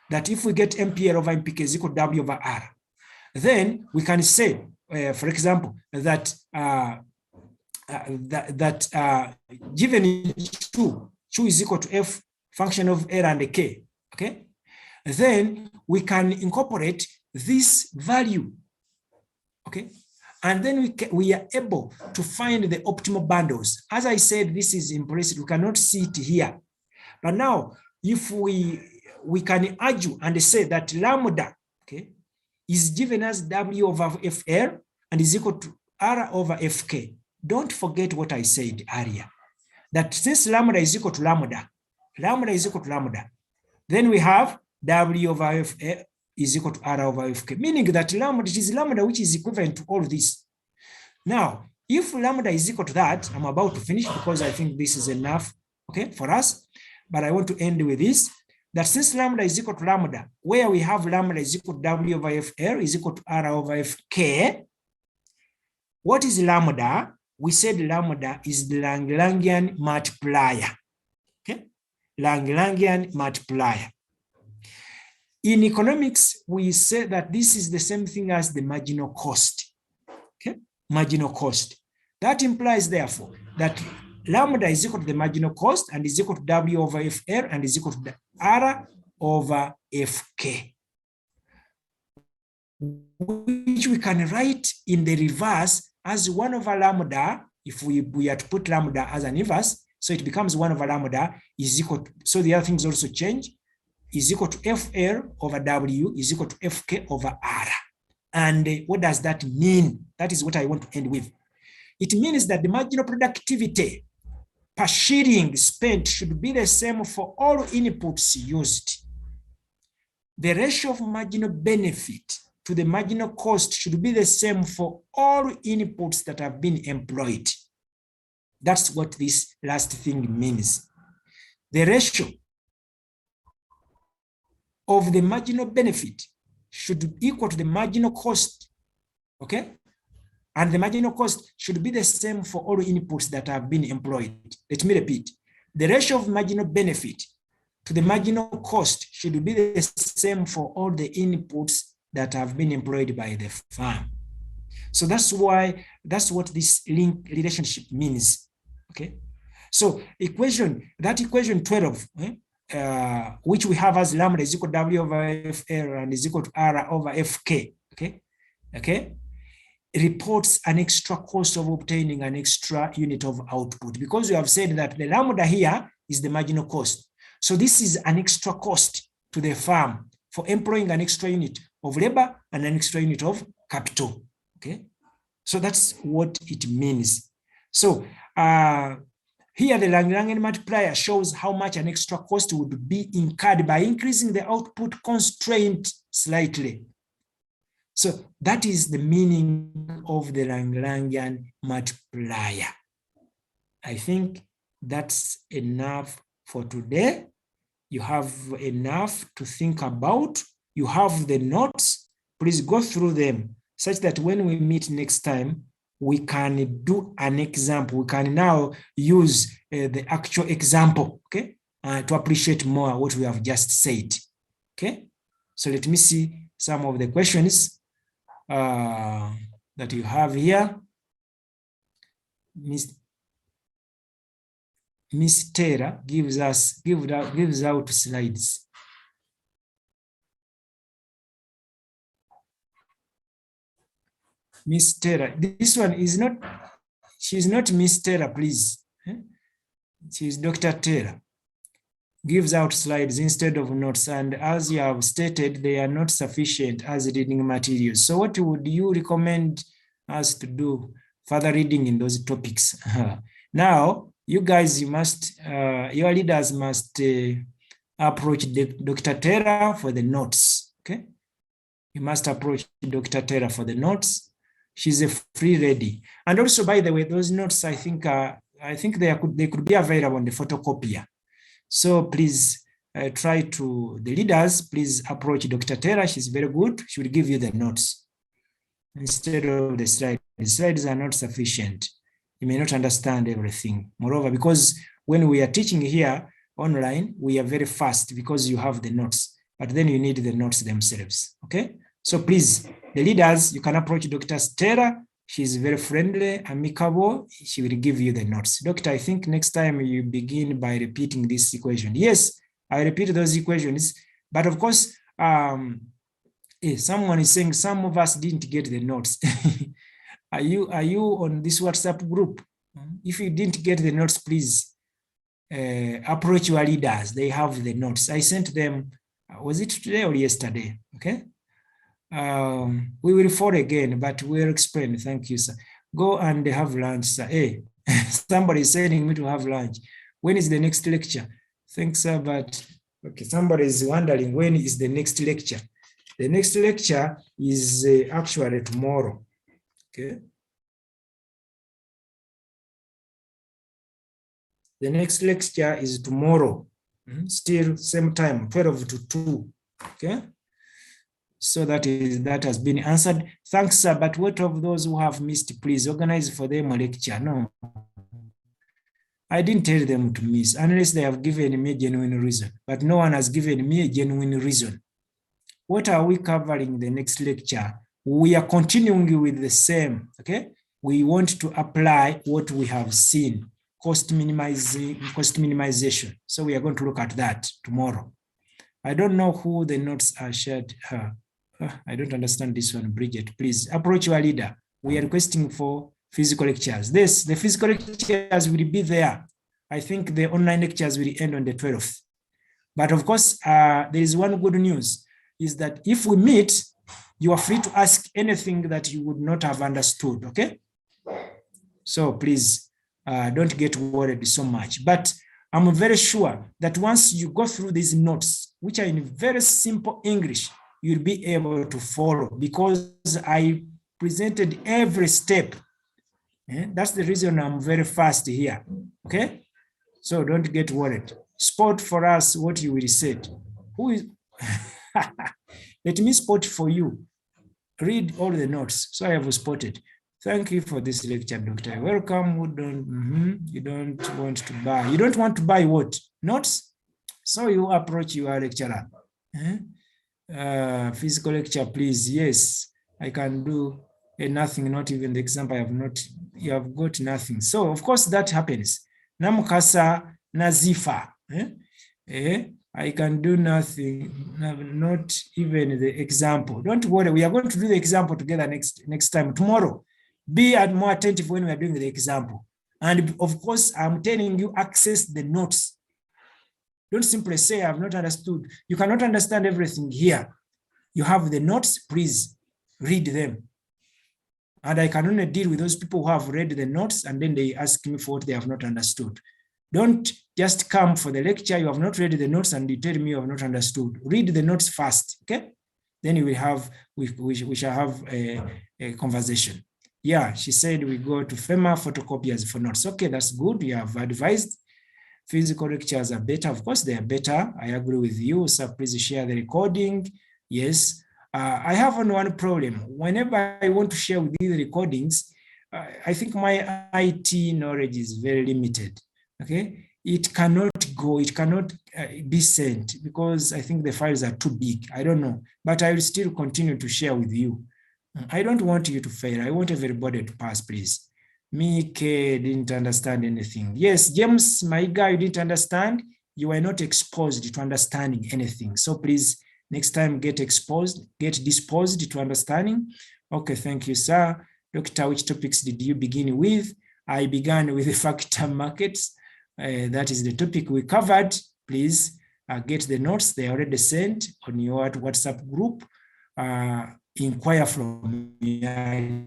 A: that if we get MPL over MPK is equal to W over R, then we can say, for example, that given two is equal to F function of L and K, okay? Then we can incorporate this value, okay? And then we are able to find the optimal bundles. As I said, this is implicit, we cannot see it here. But now, if we can argue and say that lambda, okay, is given as W over FL and is equal to R over FK. Don't forget what I said earlier, that since lambda is equal to lambda, lambda is equal to lambda, then we have W over FL is equal to R over FK, meaning that lambda, it is lambda which is equivalent to all this. Now, if lambda is equal to that, I'm about to finish because I think this is enough, okay, for us, but I want to end with this, that since lambda is equal to lambda, where we have lambda is equal to W over FL is equal to R over FK, what is lambda? We said lambda is the Lagrangian multiplier, okay? Lagrangian multiplier. In economics, we say that this is the same thing as the marginal cost, okay? Marginal cost. That implies, therefore, that lambda is equal to the marginal cost and is equal to W over FL and is equal to R over FK, which we can write in the reverse as 1 over lambda. If we are to put lambda as an inverse, so it becomes 1 over lambda is equal to, so the other things also change, is equal to FL over W is equal to FK over R. And what does that mean? That is what I want to end with. It means that the marginal productivity per shilling spent should be the same for all inputs used. The ratio of marginal benefit to the marginal cost should be the same for all inputs that have been employed. That's what this last thing means. The ratio of the marginal benefit should be equal to the marginal cost, okay? And the marginal cost should be the same for all inputs that have been employed. Let me repeat. The ratio of marginal benefit to the marginal cost should be the same for all the inputs that have been employed by the firm. So that's why, that's what this link relationship means, okay? So that equation 12, which we have as lambda is equal to W over FL and is equal to R over FK, okay? Reports an extra cost of obtaining an extra unit of output, because we have said that the lambda here is the marginal cost. So this is an extra cost to the firm for employing an extra unit of labor and an extra unit of capital, okay? So that's what it means. So here the Lagrangian multiplier shows how much an extra cost would be incurred by increasing the output constraint slightly. So that is the meaning of the Lagrangian multiplier. I think that's enough for today. You have enough to think about. You have the notes. Please go through them such that when we meet next time, we can do an example. We can now use the actual example, okay, to appreciate more what we have just said, okay? So let me see some of the questions that you have here. Miss Taylor gives out slides. Miss Taylor, this one is not, she's not Miss Taylor, please. She's Dr. Taylor. gives out slides instead of notes, and as you have stated, they are not sufficient as reading materials. So what would you recommend us to do further reading in those topics? Now, you guys, you must, your leaders must approach Dr. Terra for the notes, okay? You must approach Dr. Terra for the notes. She's a free lady. And also, by the way, those notes, I think they could be available on the photocopier. So please try to, the leaders, please approach Dr. Terra. She's very good. She will give you the notes instead of the slides. The slides are not sufficient. You may not understand everything. Moreover, because when we are teaching here online, we are very fast because you have the notes, but then you need the notes themselves, okay? So please, the leaders, you can approach Dr. Terra. She's very friendly, amicable. She will give you the notes. Doctor, I think next time you begin by repeating this equation. Yes, I repeat those equations, but of course, someone is saying some of us didn't get the notes. Are you on this WhatsApp group? If you didn't get the notes, please approach your leaders. They have the notes. I sent them, was it today or yesterday? Okay. We will follow again, but we'll explain. Thank you, sir. Go and have lunch, sir. Hey, somebody is sending me to have lunch. When is the next lecture? Thanks, sir, but okay, somebody is wondering when is the next lecture. The next lecture is actually tomorrow. Okay. The next lecture is tomorrow. Still same time, 12 to 2. Okay. So that has been answered. Thanks, sir. But what of those who have missed, please organize for them a lecture. No, I didn't tell them to miss unless they have given me a genuine reason. But no one has given me a genuine reason. What are we covering in the next lecture? We are continuing with the same. Okay. We want to apply what we have seen, cost minimization. So we are going to look at that tomorrow. I don't know who the notes are shared. I don't understand this one, Bridget. Please approach your leader. We are requesting for physical lectures. The physical lectures will be there. I think the online lectures will end on the 12th. But of course, there is one good news, is that if we meet, you are free to ask anything that you would not have understood, okay? So please don't get worried so much. But I'm very sure that once you go through these notes, which are in very simple English, you'll be able to follow because I presented every step. That's the reason I'm very fast here, okay? So don't get worried. Spot for us what you will say. Who is? Let me spot for you. Read all the notes. So I have spotted. Thank you for this lecture, Doctor. Welcome. You don't want to buy. You don't want to buy what? Notes? So you approach your lecturer. Physical lecture, please. Yes, I can do nothing, not even the example. I have not, you have got nothing. So of course that happens. Namukasa nazifa. I can do nothing, not even the example. Don't worry, we are going to do the example together next time, tomorrow. Be more attentive when we are doing the example. And of course, I'm telling you, access the notes. Don't simply say, I have not understood. You cannot understand everything here. You have the notes, please read them. And I can only deal with those people who have read the notes and then they ask me for what they have not understood. Don't just come for the lecture, you have not read the notes and you tell me you have not understood. Read the notes first, okay? Then we shall have a conversation. Yeah, she said we go to FEMA photocopiers for notes. Okay, that's good. You have advised. Physical lectures are better. Of course, they are better. I agree with you. So please share the recording. Yes. I have one problem. Whenever I want to share with you the recordings, I think my IT knowledge is very limited. Okay. It cannot go. It cannot be sent because I think the files are too big. I don't know. But I will still continue to share with you. I don't want you to fail. I want everybody to pass, please. Mike didn't understand anything. Yes, James, my guy, you didn't understand. You were not exposed to understanding anything. So please, next time, get disposed to understanding. Okay, thank you, sir. Doctor, which topics did you begin with? I began with the factor markets. That is the topic we covered. please get the notes. They are already sent on your WhatsApp group. Inquire from your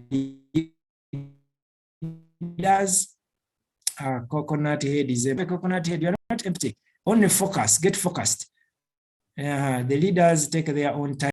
A: leaders. Coconut head is a coconut head. You are not empty. Only focus. Get focused. The leaders take their own time.